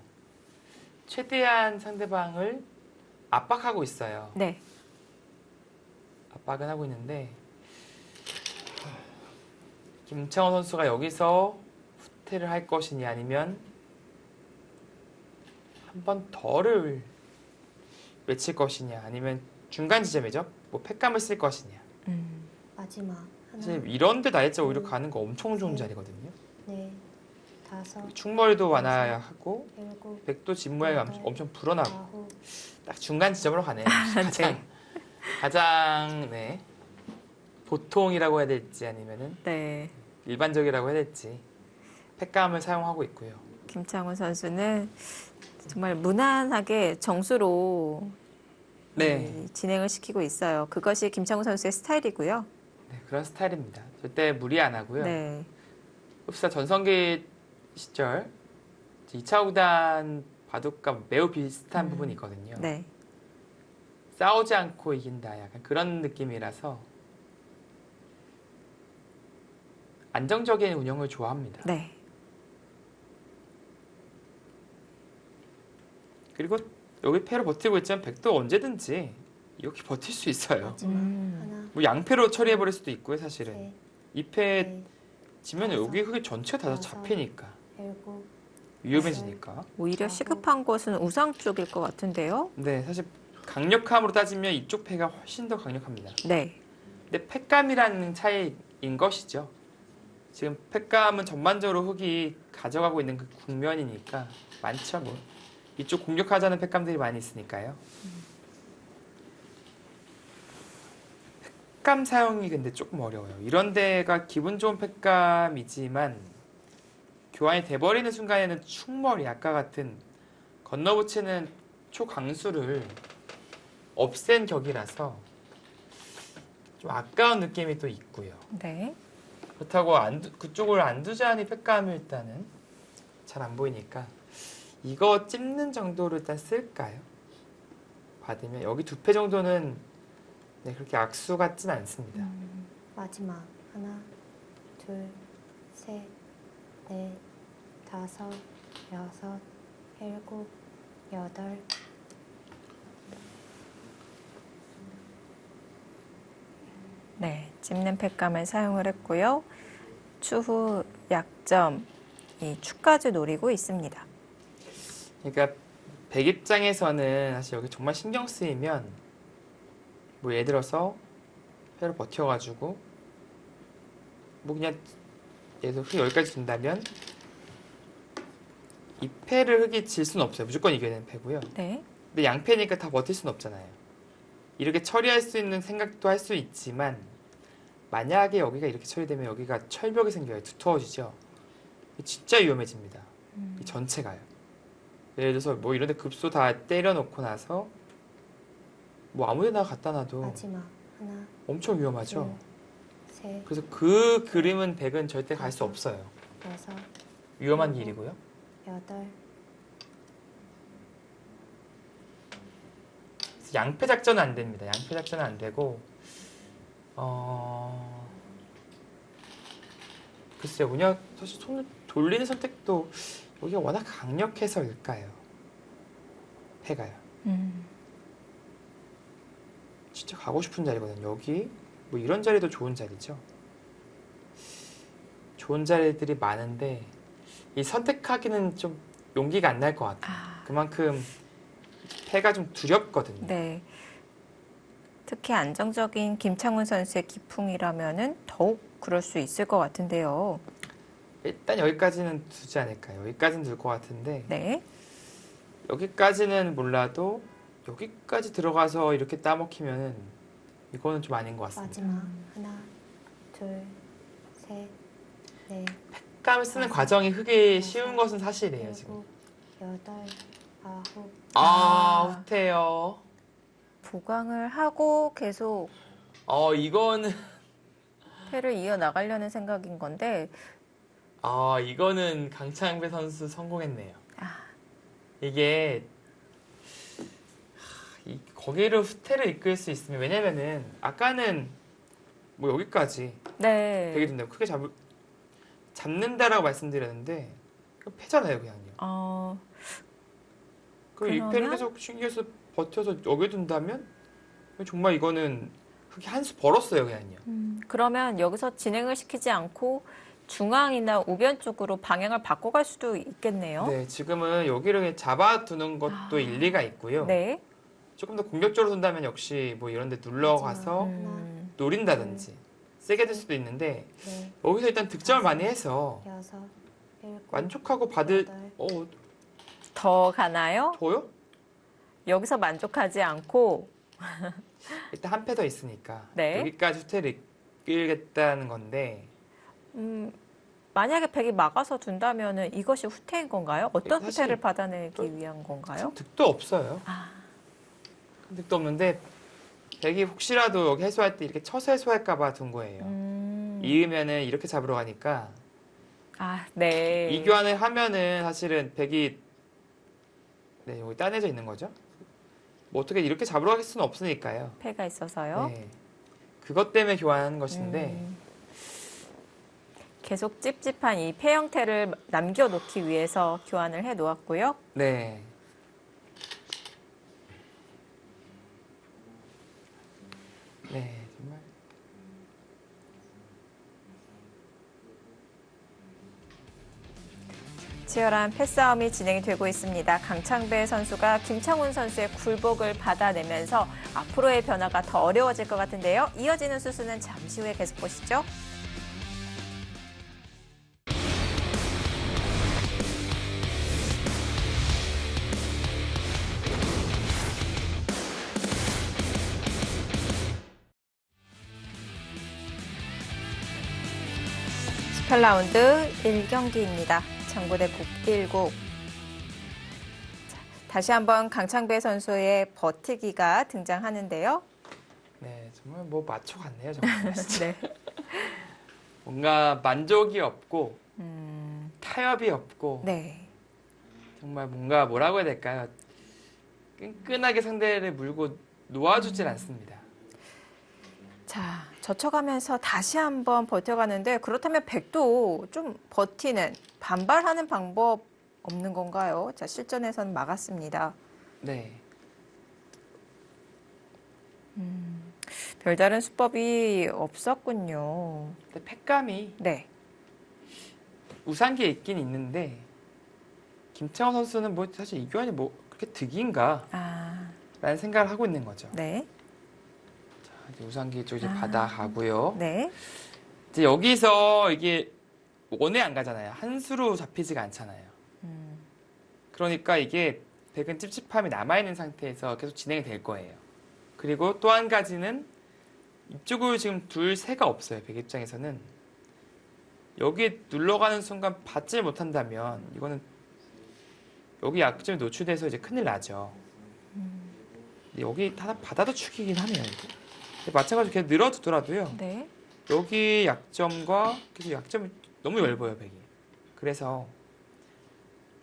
최대한 상대방을 압박하고 있어요. 네. 압박은 하고 있는데 김창원 선수가 여기서 후퇴를 할 것이냐 아니면 한 번 더를 외칠 것이냐 아니면 중간 지점이죠. 뭐 패감을 쓸 것이냐. 마지막 하나, 사실 이런데 날짜 오히려 가는 거 엄청 좋은 자리거든요. 넷, 다섯, 충머리도 완화해야 하고 일곱, 백도 진모에 엄청 불어나고 아홉, 딱 중간 지점으로 가네요. 가장 네, 보통이라고 해야 될지 아니면은 네. 일반적이라고 해야 될지 패감을 사용하고 있고요. 김창훈 선수는 정말 무난하게 정수로 네, 진행을 시키고 있어요. 그것이 김창훈 선수의 스타일이고요. 네, 그런 스타일입니다. 절대 무리 안 하고요. 네. 흡사 전성기 시절 2차 구단 바둑과 매우 비슷한 부분이 있거든요. 네. 싸우지 않고 이긴다. 약간 그런 느낌이라서 안정적인 운영을 좋아합니다. 네. 그리고 여기 패로 버티고 있지만 백도 언제든지 이렇게 버틸 수 있어요. 마지막 하나, 뭐 양패로 처리해버릴 수도 있고요. 사실은 셋, 이 패 넷, 지면 다섯, 여기 흙이 전체가 다 여섯, 잡히니까 일곱, 위험해지니까. 오히려 시급한 것은 우상 쪽일 것 같은데요. 네, 사실 강력함으로 따지면 이쪽 패가 훨씬 더 강력합니다. 네. 근데 패감이라는 차이인 것이죠. 지금 패감은 전반적으로 흙이 가져가고 있는 그 국면이니까 많죠. 뭐 이쪽 공격하자는 패감들이 많이 있으니까요. 패감 사용이 근데 조금 어려워요. 이런 데가 기분 좋은 패감이지만 교환이 돼버리는 순간에는 충머리 아까 같은 건너붙이는 초강수를 없앤 격이라서 좀 아까운 느낌이 또 있고요. 네. 그렇다고 그쪽을 안 두자니 패감을 일단은 잘 안 보이니까 이거 찝는 정도로 일단 쓸까요? 받으면 여기 두 패 정도는 네, 그렇게 악수 같진 않습니다. 마지막 하나, 둘, 셋, 넷, 다섯, 여섯, 일곱, 여덟, 네. 찝는 팩감을 사용을 했고요. 추후 약점, 이 축까지 노리고 있습니다. 그러니까 백 입장에서는 사실 여기 정말 신경 쓰이면 뭐 예를 들어서 패를 버텨가지고 뭐 그냥 예를 들어 흙 여기까지 둔다면 이 패를 흙이 질 수는 없어요. 무조건 이겨야 되는 패고요. 네. 근데 양패니까 다 버틸 수는 없잖아요. 이렇게 처리할 수 있는 생각도 할 수 있지만 만약에 여기가 이렇게 처리되면 여기가 철벽이 생겨요. 두터워지죠. 진짜 위험해집니다. 이 전체가요. 예를 들어서 뭐 이런 데 급소 다 때려놓고 나서 뭐 아무 데나 갖다 놔도 마지막 하나, 엄청 위험하죠. 둘, 셋, 그래서 그 그림은 백은 절대 갈 수 없어요. 여섯, 위험한 길이고요. 여덟, 그래서 양패 작전은 안 됩니다. 양패 작전은 안 되고 글쎄요, 그냥 사실 손을 돌리는 선택도 여기가 워낙 강력해서일까요? 패가요. 진짜 가고 싶은 자리거든요. 여기 뭐 이런 자리도 좋은 자리죠. 좋은 자리들이 많은데 이 선택하기는 좀 용기가 안 날 것 같아요. 그만큼 패가 좀 두렵거든요. 네. 특히 안정적인 김창훈 선수의 기풍이라면은 더욱 그럴 수 있을 것 같은데요. 일단 여기까지는 두지 않을까요? 여기까지는 둘 것 같은데 네. 여기까지는 몰라도 여기까지 들어가서 이렇게 따먹히면은 이거는 좀 아닌 것 같습니다. 마지막 하나, 둘, 셋, 넷, 감 쓰는 과정이 흙이 쉬운 것은 사실이에요, 지금. 일곱, 여덟, 아홉. 후퇴요. 보강을 하고 계속 이거는 패를 이어나가려는 생각인 건데, 이거는 강창배 선수 성공했네요. 아. 이게 거기를 후퇴를 이끌 수 있으면, 왜냐면은 아까는 뭐 여기까지 네. 되게 된다고 크게 잡는다라고 말씀드렸는데 그거 패잖아요, 그냥요. 그럼 이 패를 그러면? 계속 신기해서 버텨서 여기 둔다면 정말 이거는 흙이 한 수 벌었어요, 그냥요. 그러면 여기서 진행을 시키지 않고 중앙이나 우변 쪽으로 방향을 바꿔갈 수도 있겠네요. 네, 지금은 여기를 잡아두는 것도 일리가 있고요. 네. 조금 더 공격적으로 둔다면 역시 뭐 이런 데 눌러가서 노린다든지 세게 될 수도 있는데 넷, 여기서 일단 득점을 많이 해서 여섯, 일곱, 만족하고 받을 여덟. 더 가나요? 더요? 여기서 만족하지 않고, 일단 한 패 더 있으니까 네. 여기까지 후퇴를 이끌겠다는 건데 만약에 백이 막아서 둔다면은 이것이 후퇴인 건가요? 어떤 사실 후퇴를 받아내기 위한 건가요? 큰 득도 없어요. 큰 득도 없는데 백이 혹시라도 여기 해소할 때 이렇게 쳐서 해소할까봐 둔 거예요. 이으면은 이렇게 잡으러 가니까 네. 이 교환을 하면은 사실은 백이 여기 따내져 있는 거죠. 뭐 어떻게 이렇게 잡으러 갈 수는 없으니까요. 패가 있어서요. 네. 그것 때문에 교환하는 것인데 계속 찝찝한 이 패 형태를 남겨놓기 위해서 교환을 해 놓았고요. 네. 네, 정말. 치열한 패싸움이 진행이 되고 있습니다. 강창배 선수가 김창훈 선수의 굴복을 받아내면서 앞으로의 변화가 더 어려워질 것 같은데요. 이어지는 수수는 잠시 후에 계속 보시죠. (18) 라운드 1경기입니다. 장고대 북1국. 다시 한번 강창배 선수의 버티기가 등장하는데요. 네, 정말 뭐 마초 같네요, 정말. 네. 뭔가 만족이 없고 타협이 없고 네. 정말 뭔가 뭐라고 해야 될까요? 끈끈하게 상대를 물고 놓아주질 않습니다. 자, 젖혀가면서 다시 한번 버텨가는데 그렇다면 백도 좀 버티는, 반발하는 방법 없는 건가요? 자, 실전에서는 막았습니다. 네. 별다른 수법이 없었군요. 근데 패감이 네. 우상기에 있긴 있는데 김창호 선수는 뭐 사실 이 교환이 뭐 그렇게 득인가 라는 생각을 하고 있는 거죠. 네. 자, 이제 우상기 쪽 이제 받아가고요. 네. 이제 여기서 이게 원에 안 가잖아요. 한 수로 잡히지가 않잖아요. 그러니까 이게 백은 찝찝함이 남아있는 상태에서 계속 진행이 될 거예요. 그리고 또 한 가지는 이쪽을 지금 둘 새가 없어요. 백 입장에서는. 여기 눌러가는 순간 받지 못한다면 이거는 여기 약점에 노출돼서 이제 큰일 나죠. 근데 여기 하나 받아도 축이긴 하네요. 이거. 마찬가지로 계속 늘어두더라도요. 네. 여기 약점과 계속 약점이 너무 얇아요, 백이. 그래서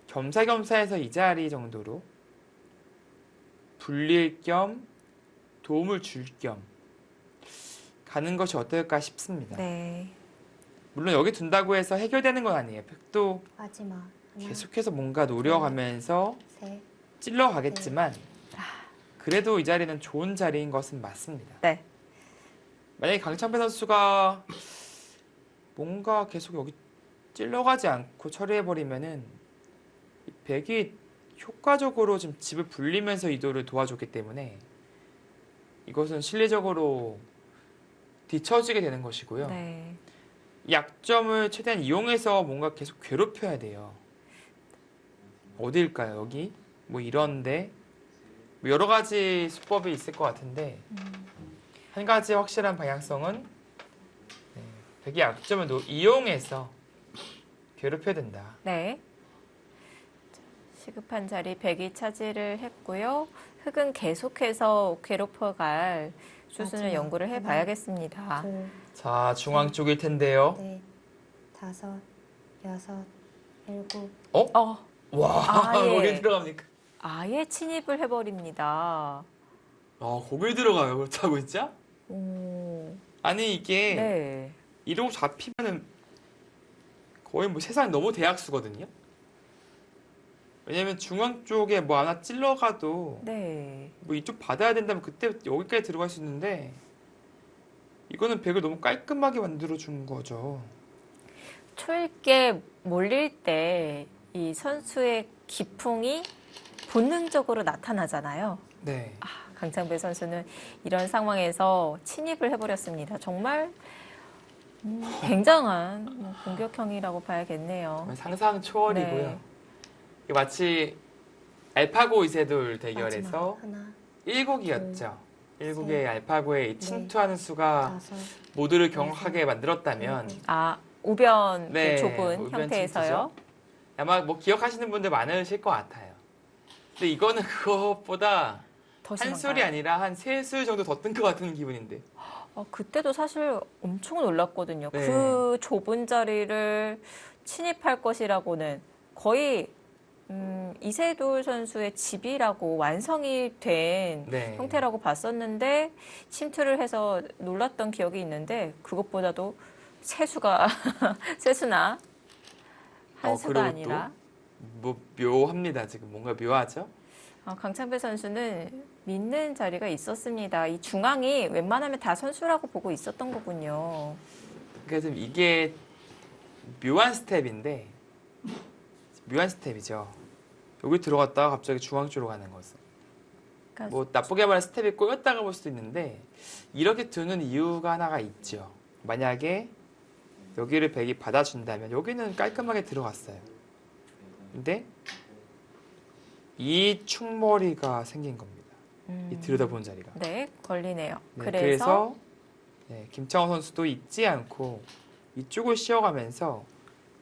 겸사겸사해서 이 자리 정도로 불릴 겸 도움을 줄 겸 가는 것이 어떨까 싶습니다. 네. 물론 여기 둔다고 해서 해결되는 건 아니에요. 백도 마지막 하나, 계속해서 뭔가 노려가면서 셋, 찔러가겠지만 그래도 이 자리는 좋은 자리인 것은 맞습니다. 네. 만약에 강창배 선수가 뭔가 계속 여기 찔러가지 않고 처리해버리면은 이 백이 효과적으로 지금 집을 불리면서 이도를 도와줬기 때문에 이것은 실리적으로 뒤처지게 되는 것이고요. 네. 이 약점을 최대한 이용해서 뭔가 계속 괴롭혀야 돼요. 어디일까요? 여기? 뭐 이런데 뭐 여러 가지 수법이 있을 것 같은데 한 가지 확실한 방향성은 백의 약점을 이용해서 괴롭혀야 된다. 네. 시급한 자리 백이 차지를 했고요. 흑은 계속해서 괴롭혀갈 수순을 마지막 연구를 하나, 해봐야겠습니다. 둘, 자, 중앙 쪽일 텐데요. 넷, 다섯, 여섯, 일곱. 와, 아예. 거기 들어갑니까? 아예 침입을 해버립니다. 거길 들어가요. 그렇다고 진짜? 오, 아니 이게 네. 이러고 잡히면은 거의 뭐 세상 너무 대학수거든요. 왜냐면 중앙 쪽에 뭐 하나 찔러가도 네. 뭐 이쪽 받아야 된다면 그때 여기까지 들어갈 수 있는데 이거는 백을 너무 깔끔하게 만들어 준 거죠. 초읽게 몰릴 때 이 선수의 기풍이 본능적으로 나타나잖아요. 네. 강창배 선수는 이런 상황에서 침입을 해버렸습니다. 정말 굉장한 공격형이라고 봐야겠네요. 상상 초월이고요. 네. 이게 마치 알파고 이세돌 대결에서 마지막 하나, 1국이었죠. 1국의 셋, 알파고의 이 침투하는 수가 다섯, 모두를 경악하게 만들었다면 일곱. 우변 네, 좁은 우변 형태에서요. 아마 뭐 기억하시는 분들 많으실 것 같아요. 근데 이거는 그것보다 더 한 심한가요? 술이 아니라 한 세 술 정도 더 뜬 것 같은 기분인데. 그때도 사실 엄청 놀랐거든요. 네. 그 좁은 자리를 침입할 것이라고는 거의 이세돌 선수의 집이라고 완성이 된 네. 형태라고 봤었는데 침투를 해서 놀랐던 기억이 있는데 그것보다도 세수가 세수나 한 수가 그리고 아니라 뭐 묘합니다. 지금 뭔가 묘하죠? 강창배 선수는 믿는 자리가 있었습니다. 이 중앙이 웬만하면 다 선수라고 보고 있었던 거군요. 그래서 이게 묘한 스텝인데 묘한 스텝이죠. 여기 들어갔다가 갑자기 중앙 쪽으로 가는 것은. 그러니까 뭐 나쁘게 말하면 스텝이 꼬였다가 볼 수도 있는데 이렇게 두는 이유가 하나가 있죠. 만약에 여기를 백이 받아준다면 여기는 깔끔하게 들어갔어요. 근데 이 충머리가 생긴 겁니다. 이 들여다본 자리가. 네, 걸리네요. 네, 그래서 김창호 선수도 잊지 않고 이쪽을 씌워가면서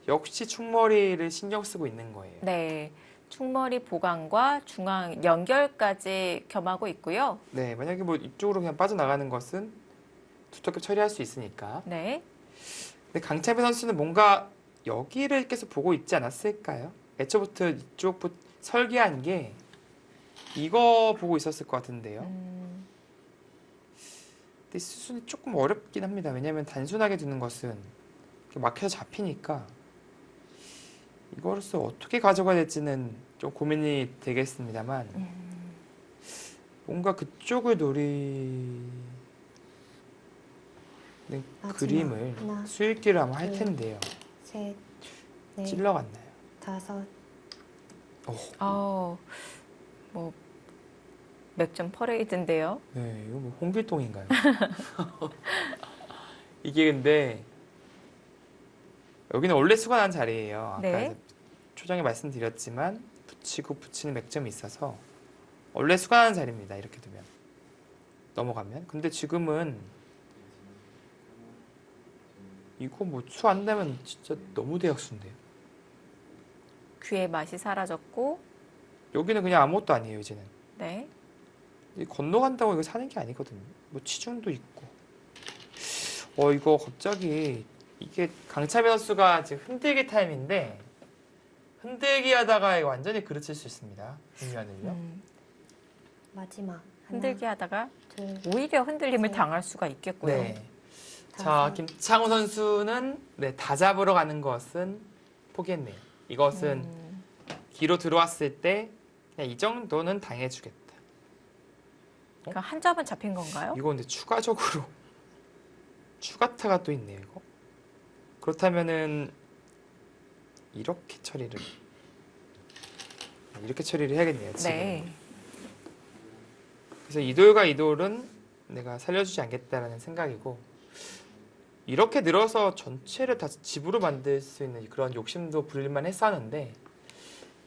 역시 충머리를 신경 쓰고 있는 거예요. 네, 충머리 보강과 중앙 연결까지 겸하고 있고요. 네, 만약에 뭐 이쪽으로 그냥 빠져나가는 것은 두텁게 처리할 수 있으니까. 네, 근데 강창배 선수는 뭔가 여기를 계속 보고 있지 않았을까요? 애초부터 이쪽 설계한 게 이거 보고 있었을 것 같은데요. 근데 수순이 조금 어렵긴 합니다. 왜냐하면 단순하게 두는 것은 이렇게 막혀서 잡히니까 이거로서 어떻게 가져가야 될지는 좀 고민이 되겠습니다만 뭔가 그쪽을 노리는 마지막 그림을 하나, 수익기를 아마 할 둘, 텐데요. 셋, 넷, 찔러갔나요? 다섯, 뭐 맥점 퍼레이드인데요. 네, 이거 뭐 홍길동인가요? 이게 근데 여기는 원래 수관한 자리예요. 아까 네. 초장에 말씀드렸지만 붙이고 붙이는 맥점이 있어서 원래 수관한 자리입니다. 이렇게 두면 넘어가면. 근데 지금은 이거 뭐 수 안 내면 진짜 너무 대학수인데요. 귀의 맛이 사라졌고, 여기는 그냥 아무것도 아니에요. 이제는 네, 이 건너간다고 이거 사는 게 아니거든요. 뭐 치중도 있고. 이거 갑자기 이게 강차배 선수가 지금 흔들기 타임인데 흔들기 하다가 이거 완전히 그르칠 수 있습니다. 중요한은요. 마지막 흔들기 하나, 하다가 둘, 오히려 흔들림을 셋, 당할 수가 있겠고요. 네. 자, 다섯, 김창호 선수는 네, 다 잡으러 가는 것은 포기했네요. 이것은 기로 들어왔을 때 그냥 이 정도는 당해주겠다. 그러니까 한 점은 잡힌 건가요? 이거 근데 추가적으로 추가타가 또 있네요. 이거. 그렇다면은 이렇게 처리를 해야겠네요. 지금. 네. 그래서 이돌과 이돌은 내가 살려주지 않겠다라는 생각이고 이렇게 늘어서 전체를 다 집으로 만들 수 있는 그런 욕심도 부릴만 했었는데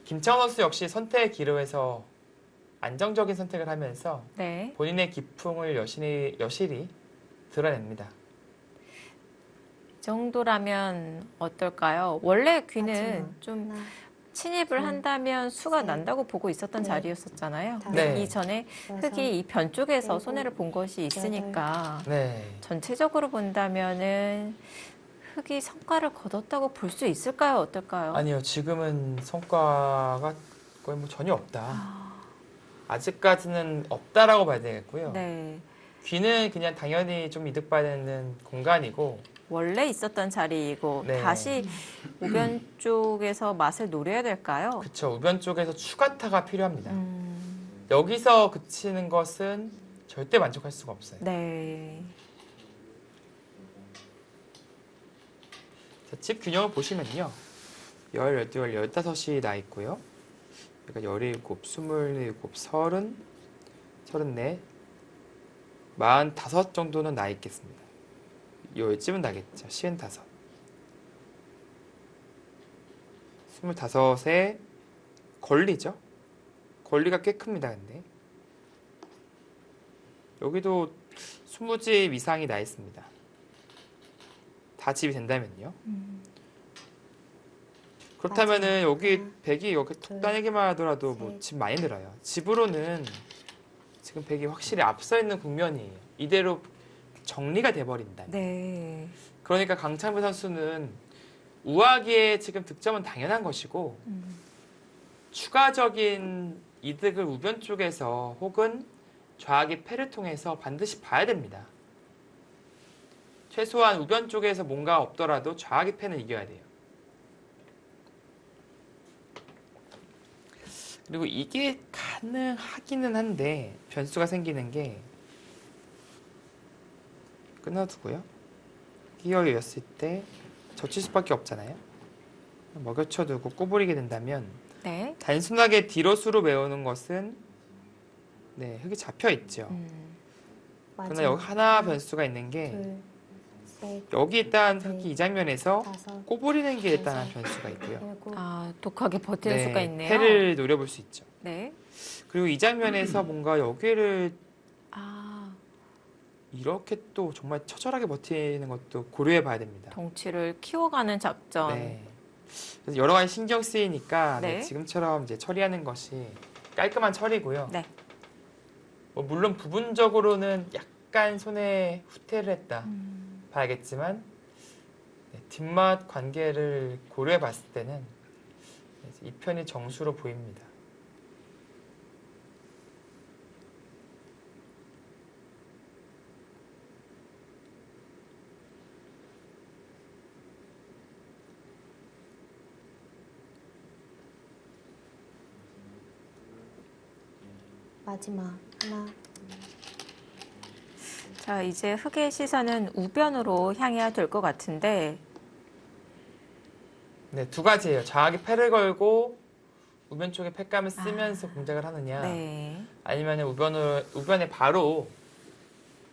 김창호 선수 역시 선택의 기로에서 안정적인 선택을 하면서 네. 본인의 기풍을 여실히 드러냅니다. 이 정도라면 어떨까요? 원래 귀는 마지막. 좀 하나, 침입을 둘, 한다면 수가 셋, 난다고 보고 있었던 넷, 자리였었잖아요. 다섯, 네. 이전에 여섯, 흙이 이 변 쪽에서 일곱, 손해를 본 것이 있으니까 네. 전체적으로 본다면은 흙이 성과를 거뒀다고 볼 수 있을까요? 어떨까요? 아니요, 지금은 성과가 거의 뭐 전혀 없다. 아, 아직까지는 없다라고 봐야 되겠고요. 네. 귀는 그냥 당연히 좀 이득 봐야 되는 공간이고 원래 있었던 자리이고 네. 다시 우변 쪽에서 맛을 노려야 될까요? 그쵸, 우변 쪽에서 추가타가 필요합니다. 음, 여기서 그치는 것은 절대 만족할 수가 없어요. 네. 자, 집 균형을 보시면요. 12, 15이 나 있고요. 그러니까 17, 27, 30, 34, 45 정도는 나 있겠습니다. 요쯤은 나겠죠. 55. 25에 권리죠. 권리가 꽤 큽니다. 근데 여기도 20집 이상이 나 있습니다. 다 집이 된다면요. 그렇다면은 여기 하나, 100이 여기 툭 둘, 따내기만 하더라도 뭐 셋. 집 많이 늘어요. 집으로는 지금 100이 확실히 앞서 있는 국면이에요. 이대로 정리가 돼버린다. 네. 그러니까 강창배 선수는 우하기에 지금 득점은 당연한 것이고 추가적인 이득을 우변 쪽에서 혹은 좌하기 패를 통해서 반드시 봐야 됩니다. 최소한 우변 쪽에서 뭔가 없더라도 좌하기 패는 이겨야 돼요. 그리고 이게 가능하기는 한데 변수가 생기는 게 끊어두고요. 끼어였을 때 젖힐 수밖에 없잖아요. 먹여쳐두고 꼬부리게 된다면 네. 단순하게 뒤로수로 메우는 것은 네, 흙이 잡혀 있죠. 그러나 마지막. 여기 하나 변수가 있는 게 둘, 셋, 여기 일단 흙이 이 장면에서 다섯, 꼬부리는 게 일단 한 변수가 있고요. 일곱, 아, 독하게 버틸 네, 수가 있네요. 패를 노려볼 수 있죠. 네. 그리고 이 장면에서 뭔가 여기를 아, 이렇게 또 정말 처절하게 버티는 것도 고려해 봐야 됩니다. 덩치를 키워가는 작전. 네. 그래서 여러 가지 신경 쓰이니까 네. 네, 지금처럼 이제 처리하는 것이 깔끔한 처리고요. 네. 뭐 물론 부분적으로는 약간 손에 후퇴를 했다 봐야겠지만 네, 뒷맛 관계를 고려해 봤을 때는 이 편이 정수로 보입니다. 마지막. 하나, 자, 이제 흙의 시선은 우변으로 향해야 될 것 같은데, 네, 두 가지예요. 좌하기 패를 걸고 우변 쪽에 패감을 쓰면서 공작을 하느냐, 네. 아니면 우변에 바로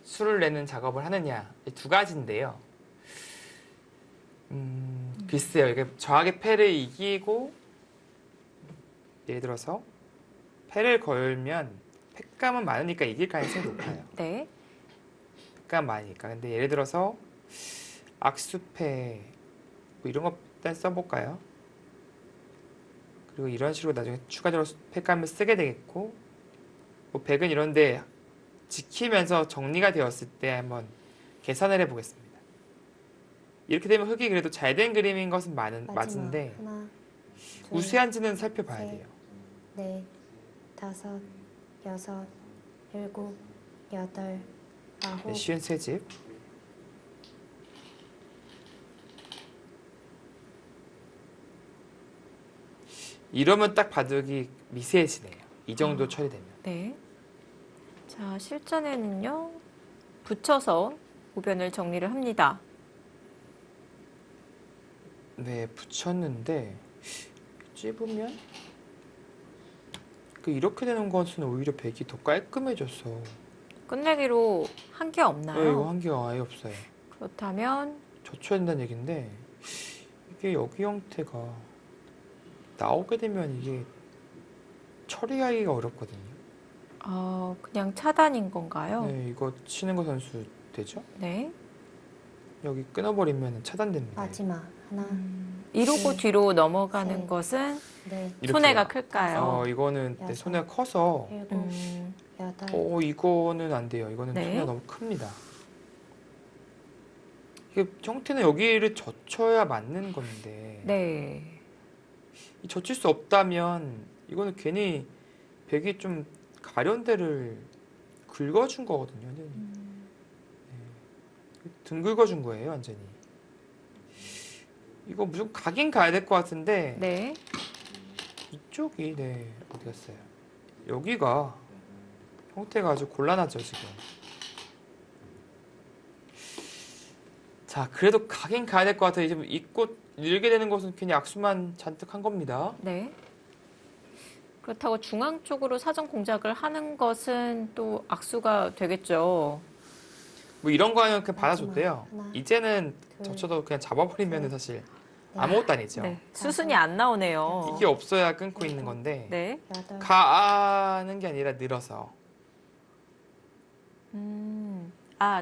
수를 내는 작업을 하느냐, 이 두 가지인데요. 글쎄요, 이게 좌하기 패를 이기고 예를 들어서 패를 걸면 패감은 많으니까 이길 가능성이 높아요. 네. 패감 많으니까. 근데 예를 들어서 악수패 뭐 이런 거 일단 써볼까요? 그리고 이런 식으로 나중에 추가적으로 패감을 쓰게 되겠고 뭐 100은 이런데 지키면서 정리가 되었을 때 한번 계산을 해보겠습니다. 이렇게 되면 흙이 그래도 잘 된 그림인 것은 마지막. 맞은데 하나, 둘, 우세한지는 살펴봐야 셋. 돼요. 넷, 다섯, 여섯, 일곱, 여덟, 아홉, 네, 쉬운 세 집. 이러면 딱 바둑이 미세해지네요. 이 정도 처리되면. 네. 자, 실전에는요. 붙여서 우변을 정리를 합니다. 네, 붙였는데 찝으면 이렇게 되는 것은 오히려 백이 더 깔끔해졌어. 끝내기로 한 게 네, 이거 없나요? 한 개가 아예 없어요. 그렇다면 젖혀야 된다는 얘긴데 이게 여기 형태가 나오게 되면 이게 처리하기가 어렵거든요. 그냥 차단인 건가요? 네, 이거 치는 거 선수 되죠? 네. 여기 끊어버리면 차단됩니다. 마지막 하나, 이러고 네. 뒤로 넘어가는 네. 것은 넷, 이렇게요. 손해가 클까요? 이거는 내 여섯. 손해가 커서 일곱, 음, 여덟, 이거는 안 돼요. 이거는 네. 손해가 너무 큽니다. 이게 형태는 여기를 젖혀야 맞는 건데 네. 이 젖힐 수 없다면 이거는 괜히 백이 좀 가려운 데를 긁어준 거거든요. 등 긁어준 거예요, 완전히. 이거 무슨 가긴 가야 될 것 같은데 네. 이쪽이 어디 갔어요? 여기가 형태가 아주 곤란하죠, 지금. 자, 그래도 가긴 가야 될 것 같아요. 이제 잊고 늘게 되는 것은 괜히 악수만 잔뜩 한 겁니다. 네. 그렇다고 중앙 쪽으로 사전 공작을 하는 것은 또 악수가 되겠죠. 뭐 이런 거 하면 그냥 받아줬대요. 마지막 하나, 이제는 둘, 젖혀도 그냥 잡아버리면 셋, 사실 넷, 아무것도 아니죠. 네. 수순이 안 나오네요. 이게 없어야 끊고 있는 건데 네. 여덟, 가는 게 아니라 늘어서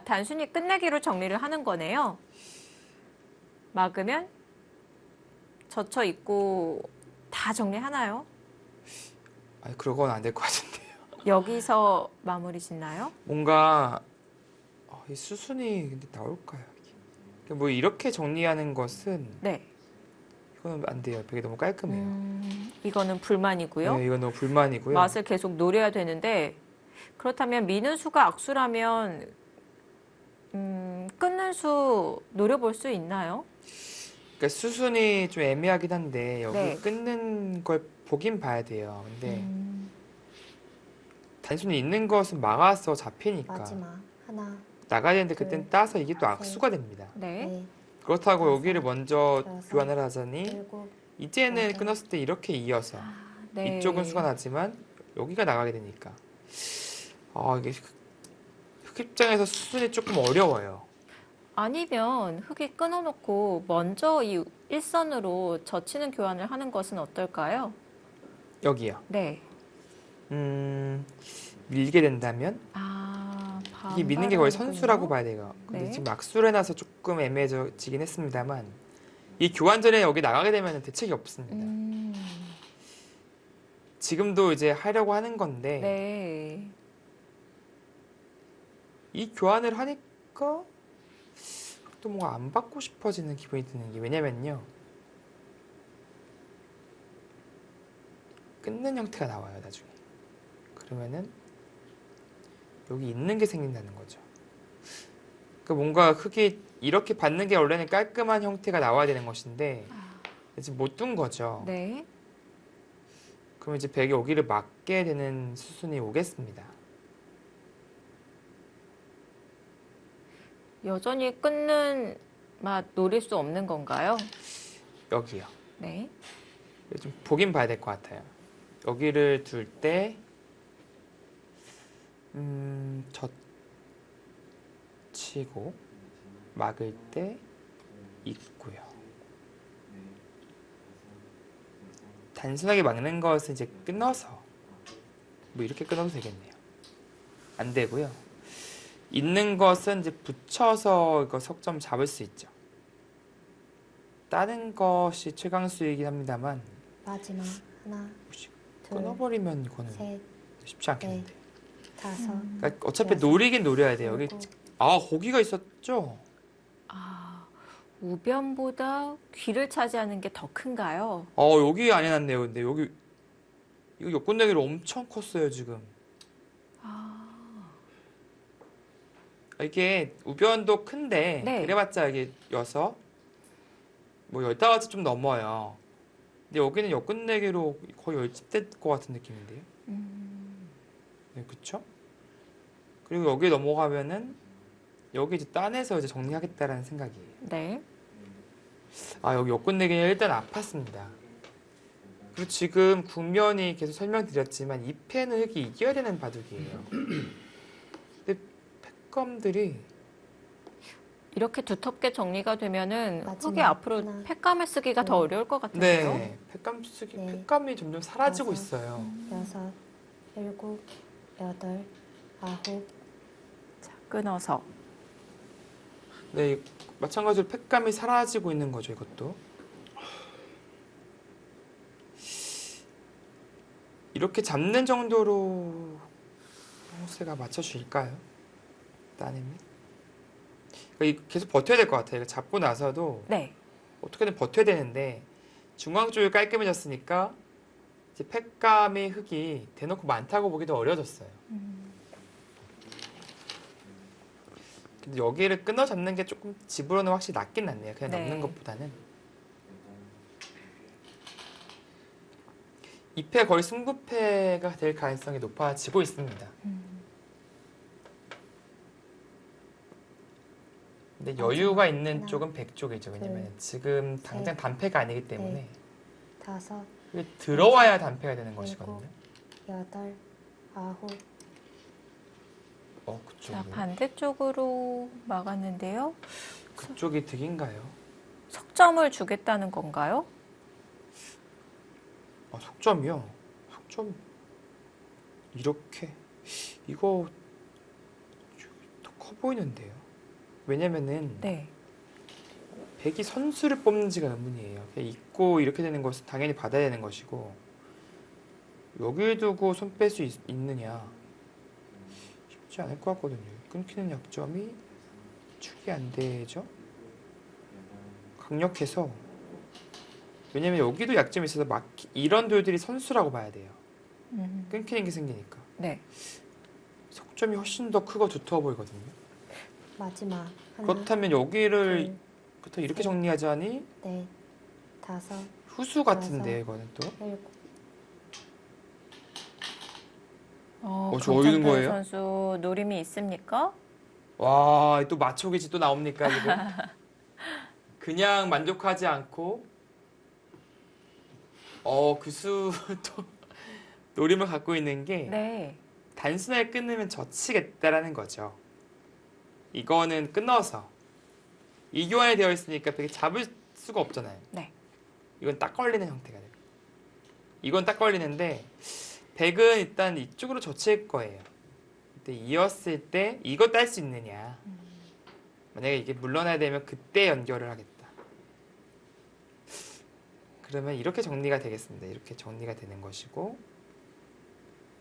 단순히 끝내기로 정리를 하는 거네요. 막으면 젖혀 있고 다 정리하나요? 아니 그러고는 안 될 것 같은데요. 여기서 마무리 짓나요? 뭔가 이 수순이 근데 나올까요? 이게? 뭐 이렇게 정리하는 것은 네. 이거는 안 돼요. 되게 너무 깔끔해요. 이거는 불만이고요. 네, 이건 너무 불만이고요. 맛을 계속 노려야 되는데 그렇다면 미는 수가 악수라면 끊는 수 노려볼 수 있나요? 그러니까 수순이 좀 애매하긴 한데 여기 네. 끊는 걸 보긴 봐야 돼요. 근데 음, 단순히 있는 것은 막아서 잡히니까 마지막 하나, 나가야 되는데 둘, 그땐 따서 이게 또 셋. 악수가 됩니다. 네. 넷, 그렇다고 다섯, 여기를 먼저 여섯, 교환을 하자니 일곱, 이제는 여덟. 끊었을 때 이렇게 이어서 네. 이쪽은 수가 나지만 여기가 나가게 되니까 이게 흑 입장에서 수순이 조금 어려워요. 아니면 흙이 끊어놓고 먼저 이 일선으로 젖히는 교환을 하는 것은 어떨까요? 여기요. 네. 밀게 된다면 이게 미는 게 거의 선수라고 봐야 돼요. 근데 네. 지금 악수를 해놔서 조금 애매해지긴 했습니다만 이 교환전에 여기 나가게 되면 대책이 없습니다. 지금도 이제 하려고 하는 건데 네. 이 교환을 하니까 또 뭔가 안 받고 싶어지는 기분이 드는 게 왜냐면요. 끊는 형태가 나와요, 나중에. 그러면은 여기 있는 게 생긴다는 거죠. 그러니까 뭔가 흙이 이렇게 받는 게 원래는 깔끔한 형태가 나와야 되는 것인데 지금 못 둔 거죠. 네. 그럼 이제 백이 여기를 맞게 되는 수순이 오겠습니다. 여전히 끊는 맛 노릴 수 없는 건가요? 여기요. 네. 좀 보긴 봐야 될 것 같아요. 여기를 둘 때 젖히고 막을 때 있고요. 단순하게 막는 것은 이제 끊어서 뭐 이렇게 끊어도 되겠네요. 안 되고요. 있는 것은 이제 붙여서 이거 석점 잡을 수 있죠. 다른 것이 최강 수이긴 합니다만 마지막 하나, 혹시 둘, 끊어버리면 이거는 셋, 쉽지 않겠는데. 다섯, 그러니까 어차피 여섯, 노리긴 노려야 돼요. 여기 일곱, 고기가 있었죠. 우변보다 귀를 차지하는 게 더 큰가요? 여기 안 해놨네요. 근데 여기 이거 옆건너기로 엄청 컸어요 지금. 이게 우변도 큰데 네. 그래봤자 이게 여섯 뭐 15가지 좀 넘어요. 근데 여기는 역끝내기로 거의 열집될 것 같은 느낌인데요. 네, 그쵸? 그리고 여기 넘어가면은 여기 이제 딴에서 이제 정리하겠다라는 생각이에요. 네. 아, 여기 역끝내기는 일단 아팠습니다. 그리고 지금 국면이 계속 설명드렸지만 이 패는 흙이 이겨야 되는 바둑이에요. 근데 패감들이 이렇게 두텁게 정리가 되면은 마지막 흙이 앞으로 하나, 팩감을 쓰기가 더 둘, 어려울 것 같은데요. 네, 패감 쓰기 네. 패감이 점점 사라지고 다섯. 있어요. 6, 7, 8, 9. 자, 끊어서. 네, 마찬가지로 패감이 사라지고 있는 거죠, 이것도. 이렇게 잡는 정도로 호세가 맞춰줄까요? 따님이? 그러니까 계속 버텨야 될 것 같아요. 이거 잡고 나서도 네. 어떻게든 버텨야 되는데 중앙 쪽이 깔끔해졌으니까 이제 팩감의 흙이 대놓고 많다고 보기도 어려졌어요. 근데 여기를 끊어 잡는 게 조금 집으로는 확실히 낫긴 낫네요. 그냥 네. 넘는 것보다는. 이 패 거의 승부패가 될 가능성이 높아지고 있습니다. 근데 여유가 있는 하나, 쪽은 백쪽이죠. 왜냐면 둘, 지금 당장 셋, 단패가 아니기 때문에 넷, 5, 이게 들어와야 단패가 되는 것이거든요. 8, 9. 자, 그쪽으로. 반대쪽으로 막았는데요. 그쪽이 득인가요? 석점을 주겠다는 건가요? 아, 속점이요? 속점 이렇게 이거 더 커 보이는데요. 왜냐면은 네. 백이 선수를 뽑는지가 의문이에요. 그냥 있고 이렇게 되는 것은 당연히 받아야 되는 것이고 여기 두고 손 뺄 수 있느냐 쉽지 않을 것 같거든요. 끊기는 약점이 축이 안 되죠. 강력해서 왜냐면 여기도 약점이 있어서 이런 돌들이 선수라고 봐야 돼요. 끊기는 게 생기니까 네. 석점이 훨씬 더 크고 두터워 보이거든요. 마지막 하나, 그렇다면 여기를 둘, 부터 이렇게 셋. 정리하자니 넷, 5, 후수 같은데 이거는 또 7. 저 어디 있는 강찬표 거예요? 선수 노림이 있습니까? 와, 또 맞춰기지 또 나옵니까, 지금? 그냥 만족하지 않고, 그 수 또 노림을 갖고 있는 게 네. 단순하게 끊으면 젖히겠다라는 거죠. 이거는 끊어서 이교환이 되어 있으니까 되게 잡을 수가 없잖아요. 네. 이건 딱 걸리는 형태가 돼요. 이건 딱 걸리는데 백은 일단 이쪽으로 젖힐 거예요. 근데 이었을 때 이거 딸 수 있느냐. 만약에 이게 물러나야 되면 그때 연결을 하겠다. 그러면 이렇게 정리가 되겠습니다. 이렇게 정리가 되는 것이고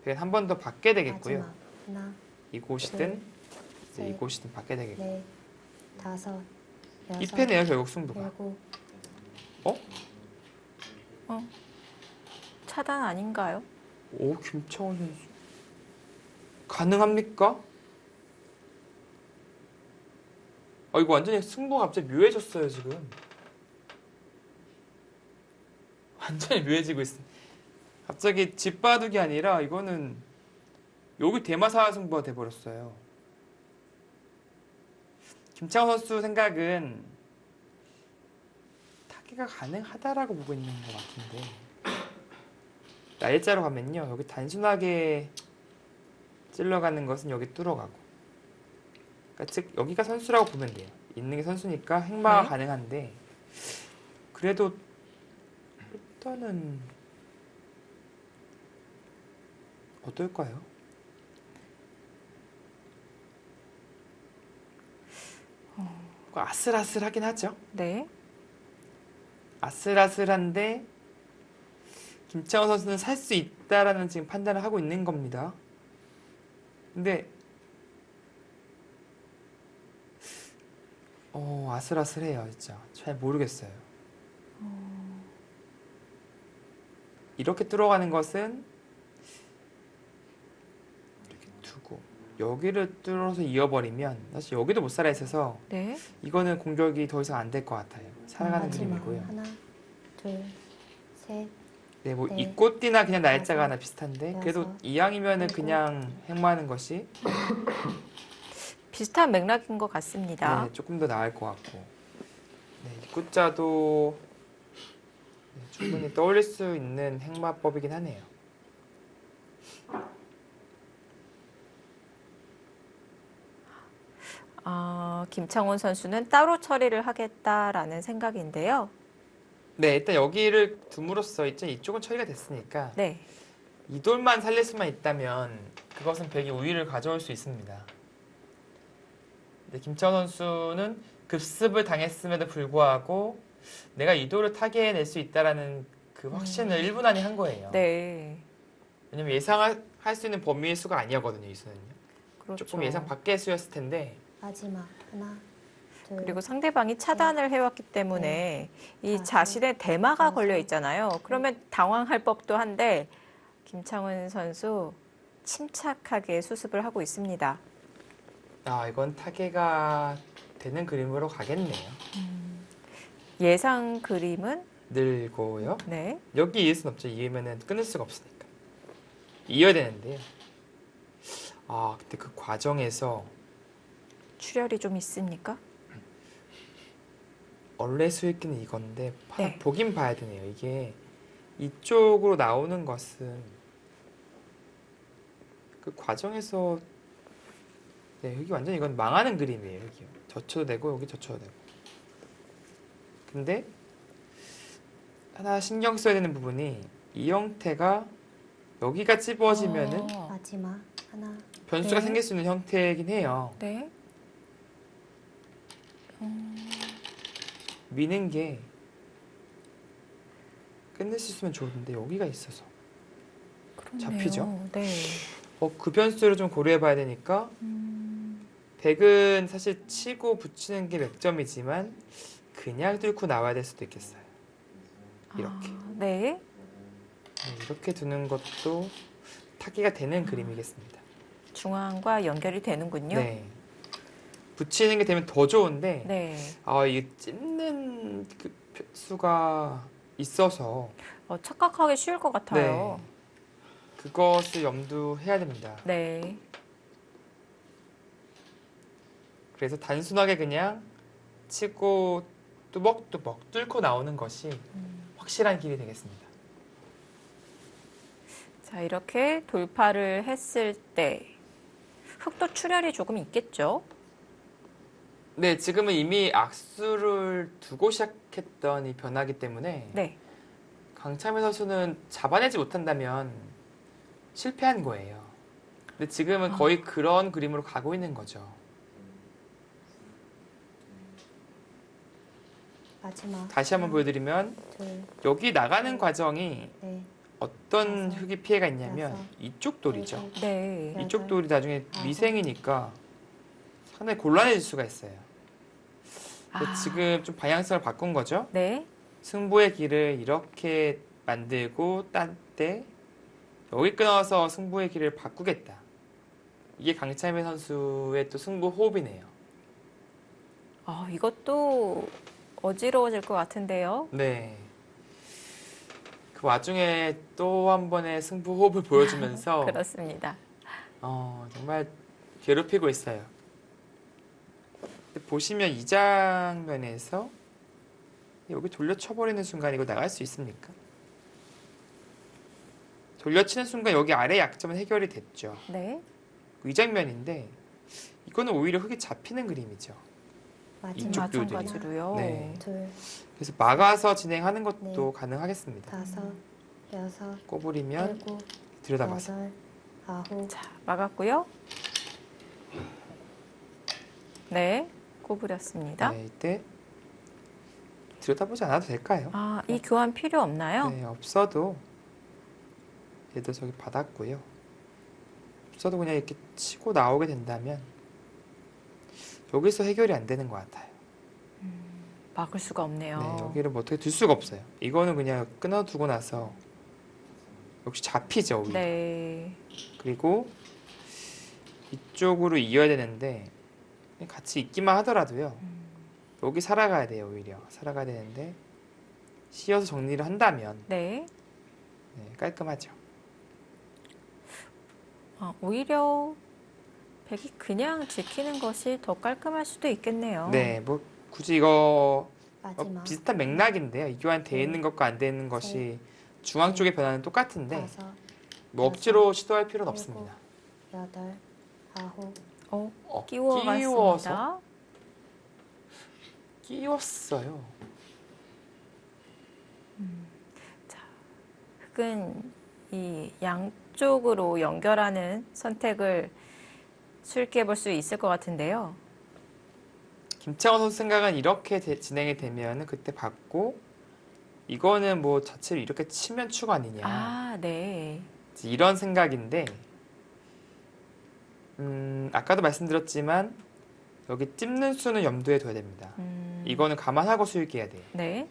백은 한 번 더 받게 되겠고요. 마지막 하나, 이곳이든 이제 셋, 이곳이든 받게 되겠고 넷, 5, 이 6, 패네요 결국 승부가. 7. 차단 아닌가요? 오, 김창원 선수 가능합니까? 이거 완전히 승부가 갑자기 묘해졌어요 지금. 완전히 묘해지고 있어. 갑자기 집바둑이 아니라 이거는 여기 대마사 승부가 돼버렸어요. 김창원 선수 생각은 타기가 가능하다라고 보고 있는 것 같은데 날짜로 가면요 여기 단순하게 찔러가는 것은 여기 뚫어가고 그러니까 즉 여기가 선수라고 보면 돼요. 있는 게 선수니까 행마가 네. 가능한데 그래도 일단은 어떨까요? 아슬아슬하긴 하죠. 네. 아슬아슬한데 김창원 선수는 살 수 있다라는 지금 판단을 하고 있는 겁니다. 근데 아슬아슬해요 진짜. 잘 모르겠어요. 이렇게 뚫어가는 것은 이렇게 두고 여기를 뚫어서 이어버리면 사실 여기도 못 살아 있어서 네. 이거는 공격이 더 이상 안 될 것 같아요. 살아가는 마지막 그림이고요. 하나, 둘, 셋, 네, 뭐 네. 이꽃띠나 그냥 날짜가 다섯, 하나 비슷한데 그래도 여섯, 이왕이면은 일곱. 그냥 행마하는 것이 비슷한 맥락인 것 같습니다. 네, 조금 더 나을 것 같고 네, 이꽃자도 네, 충분히 떠올릴 수 있는 행마법이긴 하네요. 김창훈 선수는 따로 처리를 하겠다라는 생각인데요. 네, 일단 여기를 둠으로써 이제 이쪽은 처리가 됐으니까 네. 이 돌만 살릴 수만 있다면 그것은 백이 우위를 가져올 수 있습니다. 근데 김창훈 선수는 급습을 당했음에도 불구하고 내가 이 돌을 타개해낼 수 있다라는 그 확신을 1분 안에 한 거예요. 네. 왜냐면 예상할 수 있는 범위의 수가 아니었거든요, 이 수는요. 그렇죠. 조금 예상 밖의 수였을 텐데 마지막 하나, 둘, 그리고 상대방이 차단을 해왔기 때문에 이 다섯, 자신의 대마가 여섯, 걸려 있잖아요. 그러면 당황할 법도 한데 김창훈 선수 침착하게 수습을 하고 있습니다. 아, 이건 타개가 되는 그림으로 가겠네요. 예상 그림은 늘고요. 네. 여기 이을 순 없죠. 이으면은 끊을 수가 없으니까. 이어야 되는데요. 아, 근데 그 과정에서 출혈이 좀 있습니까? 원래 수익기는 이건데 네. 보긴 봐야 되네요. 이게 이쪽으로 나오는 것은 그 과정에서 네, 여기 완전 이건 망하는 그림이에요. 여기요. 젖혀도 되고 여기 젖혀도 되고. 근데 하나 신경 써야 되는 부분이 이 형태가 여기가 찝어지면은 마지막 하나, 변수가 네. 생길 수 있는 형태이긴 해요. 네. 미는 게 끝낼 수 있으면 좋은데 여기가 있어서 그렇네요. 잡히죠? 네. 그 변수를 좀 고려해 봐야 되니까 백은 사실 치고 붙이는 게 맥점이지만 그냥 뚫고 나와야 될 수도 있겠어요. 이렇게. 네. 네, 이렇게 두는 것도 타기가 되는 그림이겠습니다. 중앙과 연결이 되는군요. 네. 붙이는 게 되면 더 좋은데 네. 이게 찝는 그 수가 있어서 착각하기 쉬울 것 같아요. 네. 그것을 염두해야 됩니다. 네. 그래서 단순하게 그냥 치고 뚜벅뚜벅 뚫고 나오는 것이 확실한 길이 되겠습니다. 자, 이렇게 돌파를 했을 때 흑도 출혈이 조금 있겠죠? 네, 지금은 이미 악수를 두고 시작했던 이 변화기 때문에 네. 강창민 선수는 잡아내지 못한다면 실패한 거예요. 근데 지금은 거의 그런 그림으로 가고 있는 거죠. 마지막 다시 한번 하나, 보여드리면 둘, 여기 나가는 과정이 넷, 어떤 다섯, 흙이 피해가 있냐면 여섯, 이쪽 돌이죠. 일곱, 네. 여덟, 이쪽 돌이 나중에 아홉. 미생이니까 상당히 곤란해질 수가 있어요. 근데 지금 좀 방향성을 바꾼 거죠. 네. 승부의 길을 이렇게 만들고 딴 때 여기 끊어서 승부의 길을 바꾸겠다. 이게 강창민 선수의 또 승부 호흡이네요. 이것도 어지러워질 것 같은데요. 네. 그 와중에 또 한 번의 승부 호흡을 보여주면서 그렇습니다. 정말 괴롭히고 있어요. 근데 보시면 이 장면에서 여기 돌려쳐버리는 순간 이거 나갈 수 있습니까? 돌려치는 순간 여기 아래 약점은 해결이 됐죠. 네. 이 장면인데 이거는 오히려 흙이 잡히는 그림이죠. 마지막 이쪽 뷰들이. 마찬가지로요. 네. 둘, 그래서 막아서 진행하는 것도 네. 가능하겠습니다. 다섯, 여섯, 꼬부리면 일곱, 들여다봤어요. 여덟, 아홉, 자, 막았고요. 네. 구부렸습니다. 네, 이때 들여다보지 않아도 될까요? 이 교환 필요 없나요? 네, 없어도 얘도 저기 받았고요. 없어도 그냥 이렇게 치고 나오게 된다면 여기서 해결이 안 되는 것 같아요. 막을 수가 없네요. 네, 여기를 뭐 어떻게 둘 수가 없어요. 이거는 그냥 끊어두고 나서 역시 잡히죠, 오히려. 네. 그리고 이쪽으로 이어야 되는데 그냥 같이 있기만 하더라도요. 여기 살아가야 돼요, 오히려. 살아가야 되는데 씌워서 정리를 한다면 네. 네, 깔끔하죠. 오히려 백이 그냥 지키는 것이 더 깔끔할 수도 있겠네요. 네, 뭐 굳이 이거 마지막. 비슷한 맥락인데요. 이교환 돼 있는 것과 안 돼 있는 것이 중앙 쪽의 변화는 똑같은데 다섯, 뭐 억지로 시도할 필요는 없습니다. 여덟, 아홉. 끼워 끼워서 갔습니다. 끼웠어요. 흙은 이 양쪽으로 연결하는 선택을 수익해 볼 수 있을 것 같은데요. 김창원 선수 생각은 이렇게 진행이 되면 그때 받고 이거는 뭐 자체로 이렇게 치면 축 아니냐 아, 네. 이런 생각인데 아까도 말씀드렸지만 여기 찝는 수는 염두에 둬야 됩니다. 이거는 감안하고 수익해야 돼요. 네.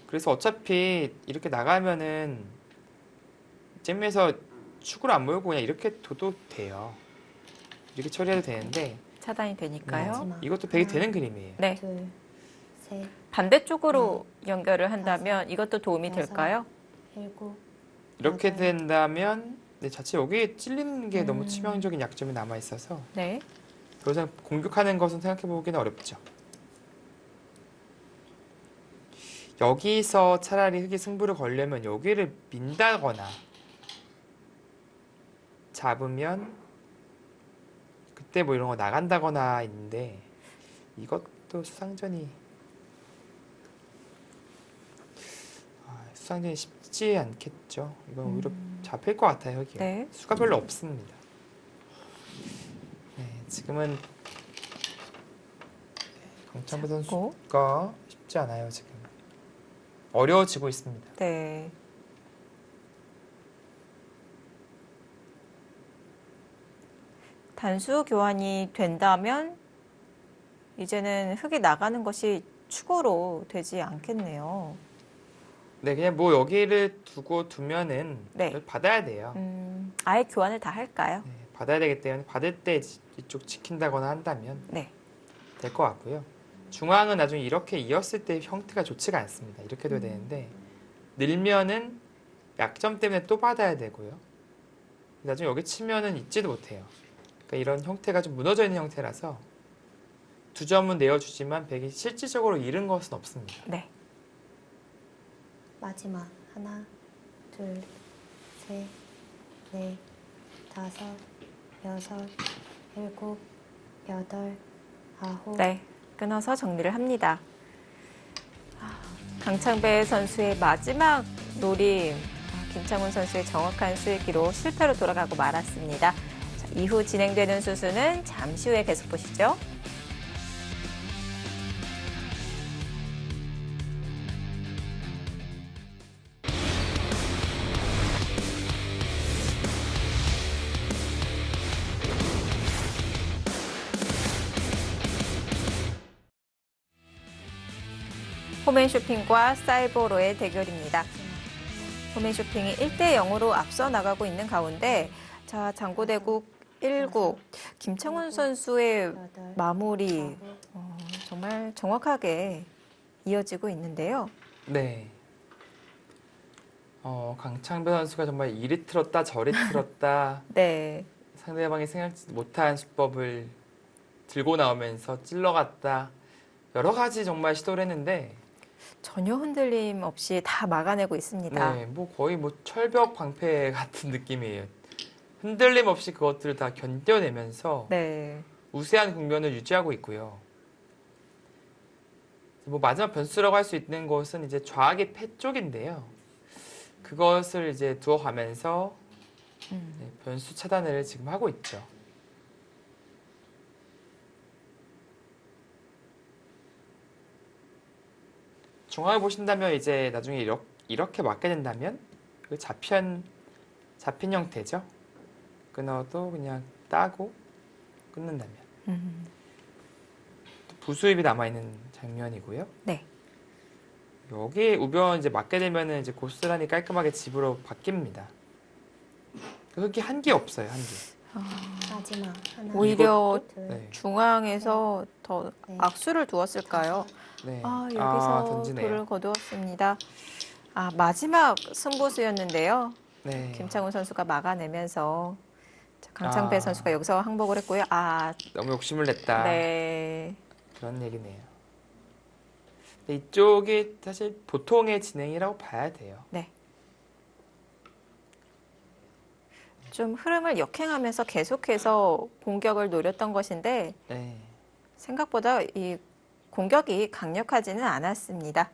그래서 어차피 이렇게 나가면은 잼에서 축을 안 몰고 그냥 이렇게 둬도 돼요. 이렇게 처리해도 되는데 차단이 되니까요. 마지막. 이것도 백이 하나, 되는 그림이에요. 네. 둘, 셋, 반대쪽으로 연결을 한다면 다섯, 이것도 도움이 여섯. 될까요? 일곱. 이렇게 여덟. 된다면 네, 자체 여기에 찔리는 게 너무 음. 치명적인 약점이 남아 있어서 네. 더 이상 공격하는 것은 생각해 보기는 어렵죠. 여기서 차라리 흙이 승부를 걸려면 여기를 민다거나 잡으면 그때 뭐 이런 거 나간다거나 있는데 이것도 수상전이 쉽지 않겠죠. 이건 오히려 잡힐 것 같아요. 여기요. 네. 수가 별로 없습니다. 네, 지금은 강창배 고. 선수가 쉽지 않아요. 지금 어려워지고 있습니다. 네. 단수 교환이 된다면 이제는 흙이 나가는 것이 축으로 되지 않겠네요. 네, 그냥 뭐 여기를 두면은 네. 이걸 받아야 돼요. 아예 교환을 다 할까요? 네, 받아야 되기 때문에 받을 때 이쪽 지킨다거나 한다면 네. 될 것 같고요. 중앙은 나중에 이렇게 이었을 때 형태가 좋지가 않습니다. 이렇게 돼야 되는데 늘면은 약점 때문에 또 받아야 되고요. 나중에 여기 치면은 있지도 못해요. 그러니까 이런 형태가 좀 무너져 있는 형태라서 두 점은 내어주지만 백이 실질적으로 잃은 것은 없습니다. 네. 마지막. 하나, 둘, 셋, 넷, 다섯, 여섯, 일곱, 여덟, 아홉. 네. 끊어서 정리를 합니다. 강창배 선수의 마지막 노림, 김창훈 선수의 정확한 수익기로 실패로 돌아가고 말았습니다. 자, 이후 진행되는 수수는 잠시 후에 계속 보시죠. 홈앤쇼핑과 사이버로의 대결입니다. 홈앤쇼핑이 1대 0으로 앞서 나가고 있는 가운데 자 장고대국 1국 김창훈 선수의 여덟, 마무리 아홉. 정말 정확하게 이어지고 있는데요. 네. 강창배 선수가 정말 이리 틀었다 저리 틀었다 네. 상대방이 생각지 못한 수법을 들고 나오면서 찔러갔다 여러 가지 정말 시도를 했는데 전혀 흔들림 없이 다 막아내고 있습니다. 네, 뭐 거의 뭐 철벽 방패 같은 느낌이에요. 흔들림 없이 그것들을 다 견뎌내면서 네. 우세한 국면을 유지하고 있고요. 뭐 마지막 변수라고 할 수 있는 것은 이제 좌악의 패 쪽인데요. 그것을 이제 두어가면서 네, 변수 차단을 지금 하고 있죠. 중앙을 보신다면 이제 나중에 이렇게 맞게 된다면 그 잡힌 형태죠. 끊어도 그냥 따고 끊는다면 부수입이 남아있는 장면이고요. 네. 여기에 우변 이제 맞게 되면은 이제 고스란히 깔끔하게 집으로 바뀝니다. 흙이 한 개 없어요, 한 개. 마지막 하나, 오히려 둘, 네. 중앙에서 더 네. 악수를 두었을까요? 네. 여기서 던지네요. 돌을 거두었습니다. 마지막 승부수였는데요. 네. 김창훈 선수가 막아내면서 자, 강창배 아. 선수가 여기서 항복을 했고요. 너무 욕심을 냈다. 네. 그런 얘기네요. 근데 이쪽이 사실 보통의 진행이라고 봐야 돼요. 네. 좀 흐름을 역행하면서 계속해서 공격을 노렸던 것인데 네. 생각보다 이 공격이 강력하지는 않았습니다.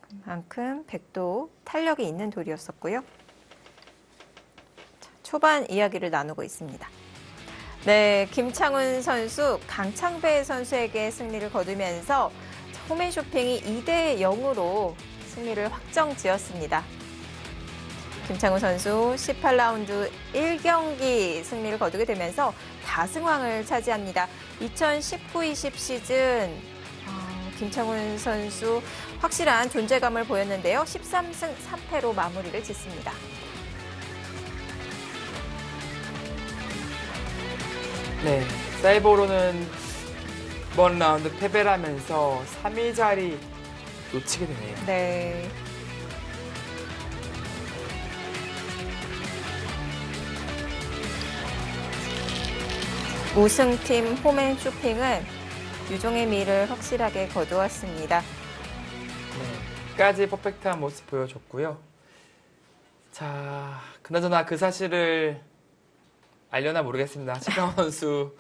그만큼 백도 탄력이 있는 돌이었었고요. 자, 초반 이야기를 나누고 있습니다. 네, 김창훈 선수, 강창배 선수에게 승리를 거두면서 홈앤 쇼핑이 2대 0으로 승리를 확정 지었습니다. 김창훈 선수 18라운드 1경기 승리를 거두게 되면서 다승왕을 차지합니다. 2019-20 시즌 김창훈 선수 확실한 존재감을 보였는데요. 13승 3패로 마무리를 짓습니다. 네. 사이버로는 이번 라운드 패배를 하면서 3위 자리 놓치게 되네요. 네. 우승팀 홈앤 쇼핑은 유종의 미를 확실하게 거두었습니다. 네. 끝까지 퍼펙트한 모습 보여줬고요. 자, 그나저나 그 사실을 알려나 모르겠습니다. 최강원 선수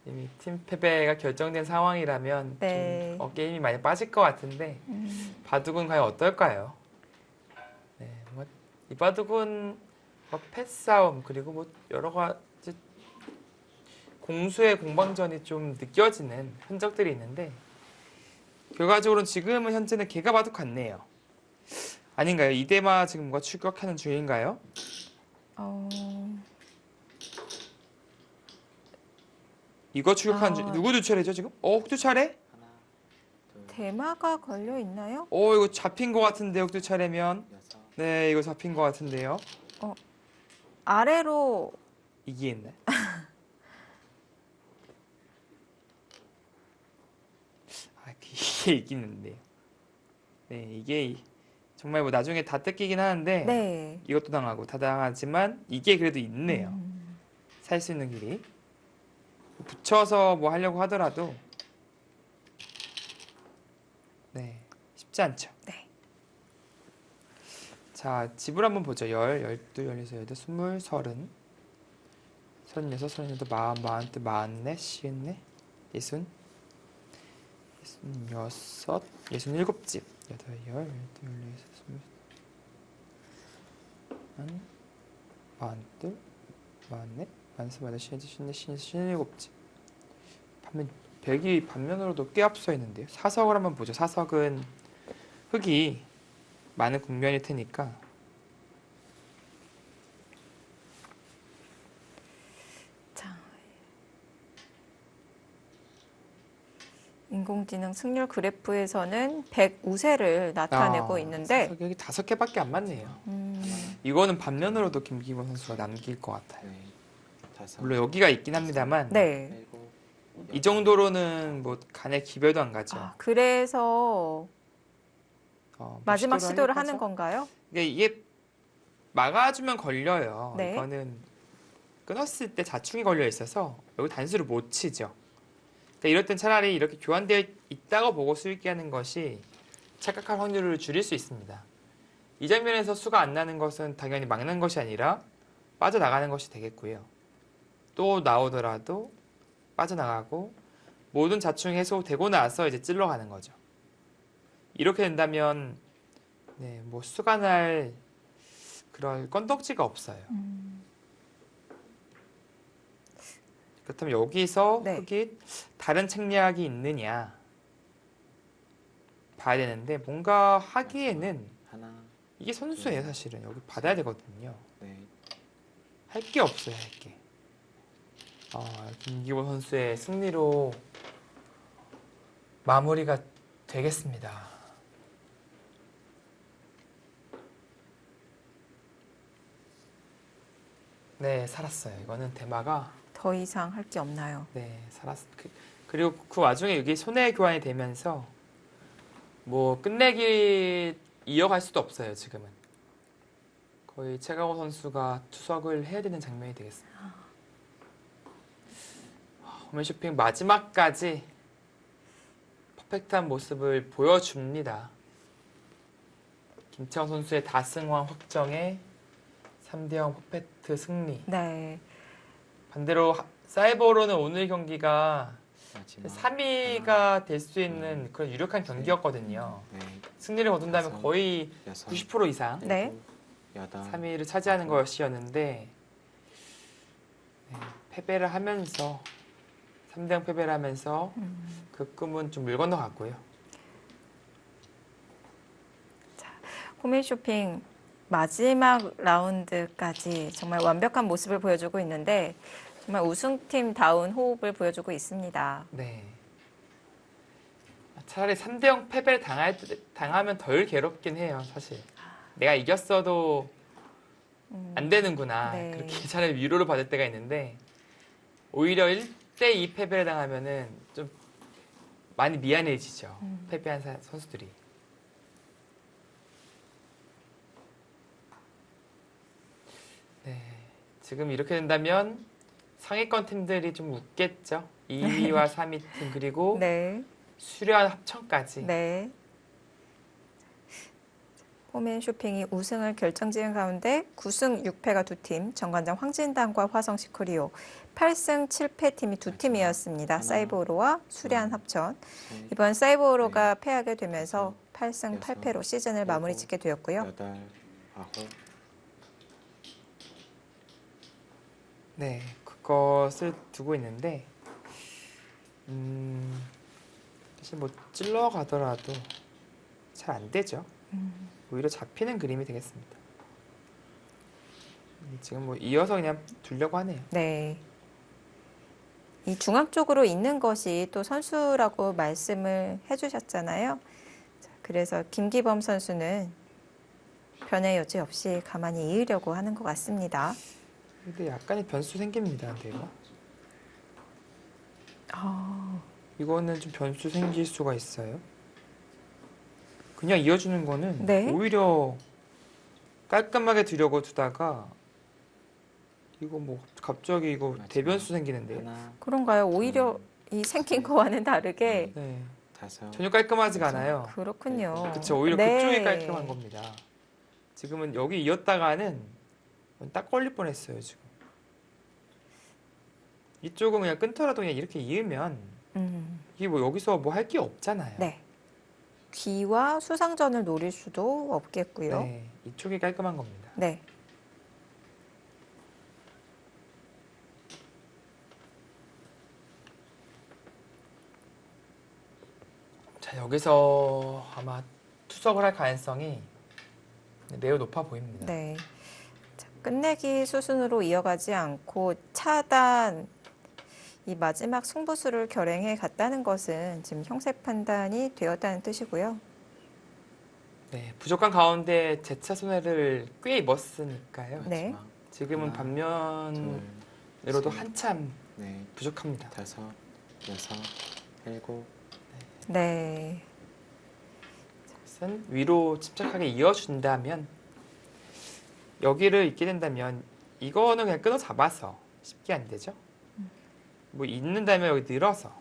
이미 팀 패배가 결정된 상황이라면 네. 좀 게임이 많이 빠질 것 같은데 바둑은 과연 어떨까요? 네, 이 바둑은 패싸움 그리고 여러 가지 공수의 공방전이 좀 느껴지는 흔적들이 있는데 결과적으로는 지금은 현재는 개가 바둑 같네요. 아닌가요? 이대마 지금 뭔가 출격하는 중인가요? 이거 출격하는 중 누구 차례죠 지금? 흑두 차례? 대마가 걸려 있나요? 이거 잡힌 것 같은데 흑두 차례면 네 이거 잡힌 것 같은데요. 아래로 이게 있네. 이게 이기는데요. 네 이게 정말 뭐 나중에 다 뜯기긴 하는데 네. 이것도 당하고 다 당하지만 이게 그래도 있네요. 살 수 있는 길이. 붙여서 뭐 하려고 하더라도 네 쉽지 않죠. 네. 자 집을 한번 보죠. 12, 16, 18, 20, 30, 36, 38, 40, 44, 44, 50, 66, 67집 8, 10, 11, 12, 44, 44, 57집 반면 백이 반면으로도 꽤 앞서 있는데요. 사석을 한번 보죠. 사석은 흑이 많은 국면일 테니까 자, 인공지능 승률 그래프에서는 100 우세를 나타내고 있는데 사석이 여기 5개밖에 안 맞네요. 이거는 반면으로도 김기범 선수가 남길 것 같아요. 물론 여기가 있긴 합니다만 네. 이 정도로는 뭐 간에 기별도 안 가죠. 그래서 뭐 마지막 시도를 하려고 하는 하죠? 건가요? 이게 막아주면 걸려요. 네. 이거는 끊었을 때 자충이 걸려 있어서 여기 단수를 못 치죠. 그러니까 이럴 땐 차라리 이렇게 교환되어 있다고 보고 수익기 하는 것이 착각할 확률을 줄일 수 있습니다. 이 장면에서 수가 안 나는 것은 당연히 막는 것이 아니라 빠져나가는 것이 되겠고요. 또 나오더라도 빠져나가고 모든 자충이 해소되고 나서 이제 찔러가는 거죠. 이렇게 된다면 네, 뭐 수가 날 그런 건덕지가 없어요. 그렇다면 여기서 네. 흑이 다른 책략이 있느냐 봐야 되는데 뭔가 하기에는 이게 선수예요. 사실은 여기 받아야 되거든요. 할 게 없어요. 할 게. 김기범 선수의 승리로 마무리가 되겠습니다. 네, 살았어요. 이거는 대마가 더 이상 할 게 없나요? 네, 그리고 그 와중에 여기 손해 교환이 되면서 뭐 끝내기 이어갈 수도 없어요, 지금은. 거의 최강호 선수가 투석을 해야 되는 장면이 되겠습니다. 홈쇼핑 마지막까지 퍼펙트한 모습을 보여줍니다. 김채영 선수의 다승왕 확정에 3대0 퍼펙트 승리. 네. 반대로 사이버로는 오늘 경기가 마지막 3위가 될 수 있는 그런 유력한 경기였거든요. 네, 승리를 거둔다면 다섯, 거의 여섯, 90% 이상 네. 여덟, 3위를 차지하는 것이었는데 네, 패배를 하면서 3대0 패배를 하면서 그 꿈은 좀 물 건너갔고요. 홈쇼핑 마지막 라운드까지 정말 완벽한 모습을 보여주고 있는데 정말 우승팀다운 호흡을 보여주고 있습니다. 네. 차라리 3대0 패배를 당하면 덜 괴롭긴 해요, 사실. 내가 이겼어도 안 되는구나. 네. 그렇게 차라리 위로를 받을 때가 있는데 오히려 1대2 패배를 당하면은 좀 많이 미안해지죠. 패배한 선수들이. 네. 지금 이렇게 된다면 상위권 팀들이 좀 웃겠죠. 2위와 3위 팀 그리고 네. 수려한 합천까지. 네. 홈앤쇼핑이 우승을 결정지은 가운데 9승 6패가 두 팀, 정관장 황진단과 화성시 코리오, 8승 7패 팀이 두 팀이었습니다. 하나, 사이보로와 수리안 둘, 합천. 셋, 이번 사이보로가 네. 패하게 되면서 8승 여섯, 8패로 시즌을 마무리 짓게 되었고요. 여덟, 아홉, 네, 그것을 두고 있는데 사실 뭐 찔러 가더라도 잘 안 되죠. 오히려 잡히는 그림이 되겠습니다. 지금 뭐 이어서 그냥 두려고 하네요. 네. 이 중앙 쪽으로 있는 것이 또 선수라고 말씀을 해주셨잖아요. 자, 그래서 김기범 선수는 변의 여지 없이 가만히 이으려고 하는 것 같습니다. 근데 약간의 변수 생깁니다. 근데 이거는 좀 변수 생길 수가 있어요. 그냥 이어주는 거는 네. 오히려 깔끔하게 두려고 두다가 이거 뭐 갑자기 이거 마지막. 대변수 생기는데요. 하나, 그런가요? 오히려 이 생긴 거와는 다르게 네, 다섯, 전혀 깔끔하지가 않아요. 그렇군요. 그쵸, 오히려 네. 그쪽이 깔끔한 겁니다. 지금은 여기 이었다가는 딱 걸릴 뻔했어요, 지금. 이쪽은 그냥 끊더라도 그냥 이렇게 이으면 이게 뭐 여기서 뭐 할 게 없잖아요. 네. 귀와 수상전을 노릴 수도 없겠고요. 네, 이쪽이 깔끔한 겁니다. 네. 자, 여기서 아마 투석을 할 가능성이 매우 높아 보입니다. 네. 자, 끝내기 수순으로 이어가지 않고 차단 이 마지막 승부수를 결행해 갔다는 것은 지금 형세 판단이 되었다는 뜻이고요. 네, 부족한 가운데 재차 손해를 꽤 입었으니까요. 네. 마지막. 지금은 하나, 반면으로도 셋, 한참 네, 부족합니다. 다섯, 여섯, 일곱, 네. 그것은 위로 침착하게 이어준다면 여기를 있게 된다면 이거는 그냥 끊어 잡아서 쉽게 안 되죠. 뭐 있는다면 여기 늘어서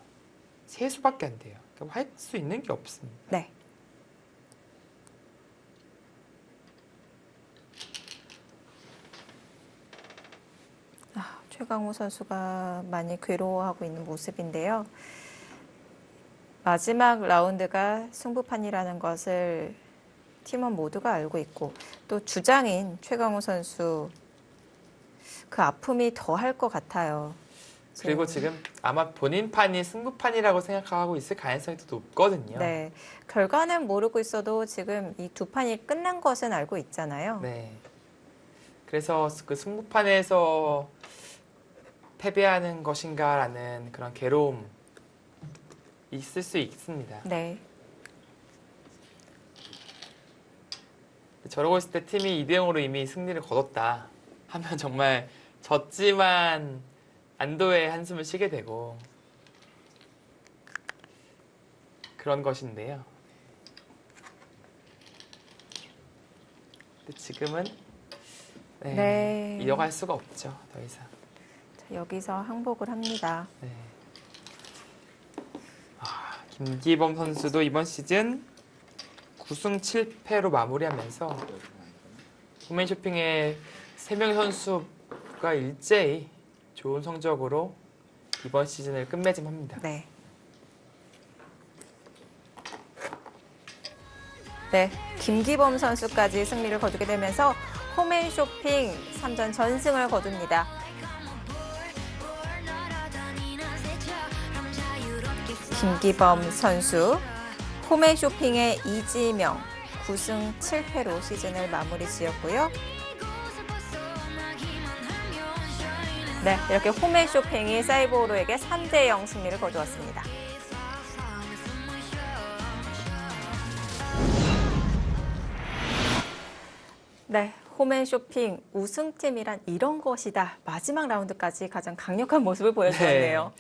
세 수밖에 안 돼요. 그러니까 할 수 있는 게 없습니다. 네. 최강호 선수가 많이 괴로워하고 있는 모습인데요. 마지막 라운드가 승부판이라는 것을 팀원 모두가 알고 있고 또 주장인 최강호 선수 그 아픔이 더 할 것 같아요. 그리고 지금 아마 본인 판이 승부판이라고 생각하고 있을 가능성이 더 높거든요. 네, 결과는 모르고 있어도 지금 이 두 판이 끝난 것은 알고 있잖아요. 네. 그래서 그 승부판에서 패배하는 것인가라는 그런 괴로움 있을 수 있습니다. 네. 저러고 있을 때 팀이 2대0으로 이미 승리를 거뒀다 하면 정말 졌지만 안도의 한숨을 쉬게 되고 그런 것인데요. 근데 지금은 네. 이어갈 수가 없죠. 더 이상. 자, 여기서 항복을 합니다. 네. 김기범 선수도 이번 시즌 9승 7패로 마무리하면서 홈앤쇼핑의 3명의 선수가 일제히 좋은 성적으로 이번 시즌을 끝맺음합니다. 네. 네, 김기범 선수까지 승리를 거두게 되면서 홈앤쇼핑 3전 전승을 거둡니다. 김기범 선수, 홈앤쇼핑의 이지명 9승 7패로 시즌을 마무리 지었고요. 네, 이렇게 홈앤쇼핑이 사이보로에게 3대0 승리를 거두었습니다. 네, 홈앤쇼핑 우승팀이란 이런 것이다. 마지막 라운드까지 가장 강력한 모습을 보여주었네요.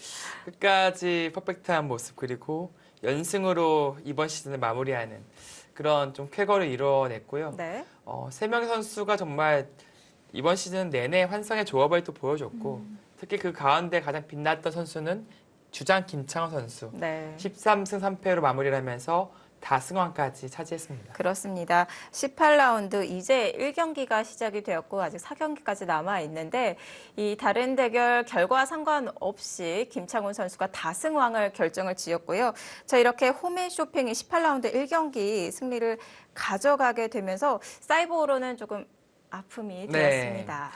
끝까지 퍼펙트한 모습 그리고 연승으로 이번 시즌을 마무리하는 그런 좀 쾌거를 이뤄냈고요. 네. 3명의 선수가 정말 이번 시즌 내내 환상의 조합을 또 보여줬고 특히 그 가운데 가장 빛났던 선수는 주장 김창호 선수. 네. 13승 3패로 마무리를 하면서 다승왕까지 차지했습니다. 그렇습니다. 18라운드 이제 1경기가 시작이 되었고 아직 4경기까지 남아 있는데 이 다른 대결 결과 상관없이 김창훈 선수가 다승왕을 결정을 지었고요. 자, 이렇게 홈앤쇼핑이 18라운드 1경기 승리를 가져가게 되면서 사이버로는 조금 아픔이 되었습니다.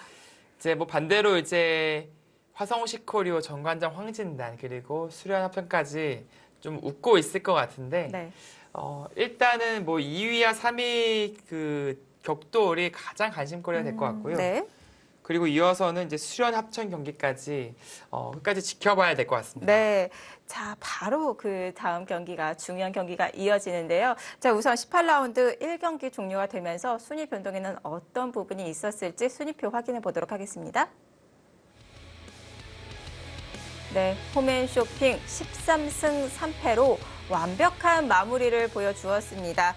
이제 뭐 반대로 이제 화성식 코리오 정관장 황진단 그리고 수련 합천까지 좀 웃고 있을 것 같은데 네. 일단은 뭐 2위와 3위 그 격돌이 가장 관심거리가 될 것 같고요. 네. 그리고 이어서는 이제 수련 합천 경기까지 끝까지 지켜봐야 될 것 같습니다. 네. 자, 바로 그 다음 경기가 중요한 경기가 이어지는데요. 자, 우선 18라운드 1경기 종료가 되면서 순위 변동에는 어떤 부분이 있었을지 순위표 확인해 보도록 하겠습니다. 네, 홈앤쇼핑 13승 3패로 완벽한 마무리를 보여주었습니다.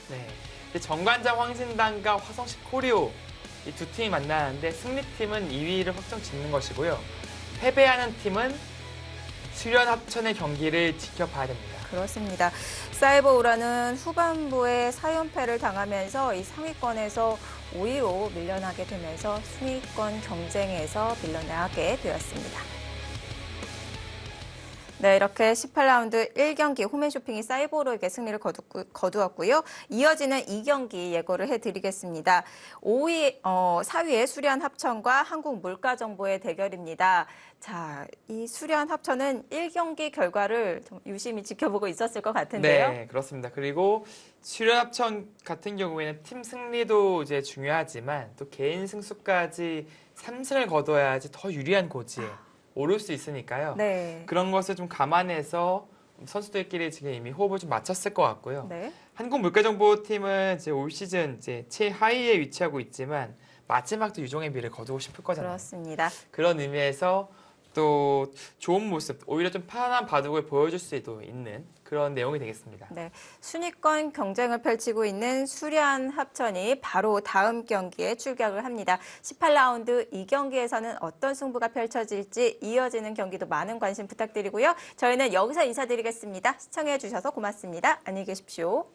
네. 이제 정관장 황진단과 화성식 코리오 이 두 팀이 만나는데 승리팀은 2위를 확정 짓는 것이고요. 패배하는 팀은 수련 합천의 경기를 지켜봐야 됩니다. 그렇습니다. 사이버우라는 후반부에 4연패를 당하면서 이 상위권에서 5위로 밀려나게 되면서 순위권 경쟁에서 밀려나게 되었습니다. 네, 이렇게 18라운드 1경기 홈앤쇼핑이 사이버로에게 승리를 거두었고요. 이어지는 2경기 예고를 해드리겠습니다. 4위의 수련 합천과 한국물가정보의 대결입니다. 자, 이 수련 합천은 1경기 결과를 좀 유심히 지켜보고 있었을 것 같은데요. 네, 그렇습니다. 그리고 수련 합천 같은 경우에는 팀 승리도 이제 중요하지만 또 개인 승수까지 3승을 거둬야지 더 유리한 고지에 오를 수 있으니까요. 네. 그런 것을 좀 감안해서 선수들끼리 지금 이미 호흡을 좀 맞췄을 것 같고요. 네. 한국물가정보팀은 이제 올 시즌 이제 최하위에 위치하고 있지만 마지막도 유종의 미를 거두고 싶을 거잖아요. 그렇습니다. 그런 의미에서 또 좋은 모습, 오히려 좀 편안한 바둑을 보여줄 수도 있는 그런 내용이 되겠습니다. 네, 순위권 경쟁을 펼치고 있는 수련 합천이 바로 다음 경기에 출격을 합니다. 18라운드 2경기에서는 어떤 승부가 펼쳐질지 이어지는 경기도 많은 관심 부탁드리고요. 저희는 여기서 인사드리겠습니다. 시청해 주셔서 고맙습니다. 안녕히 계십시오.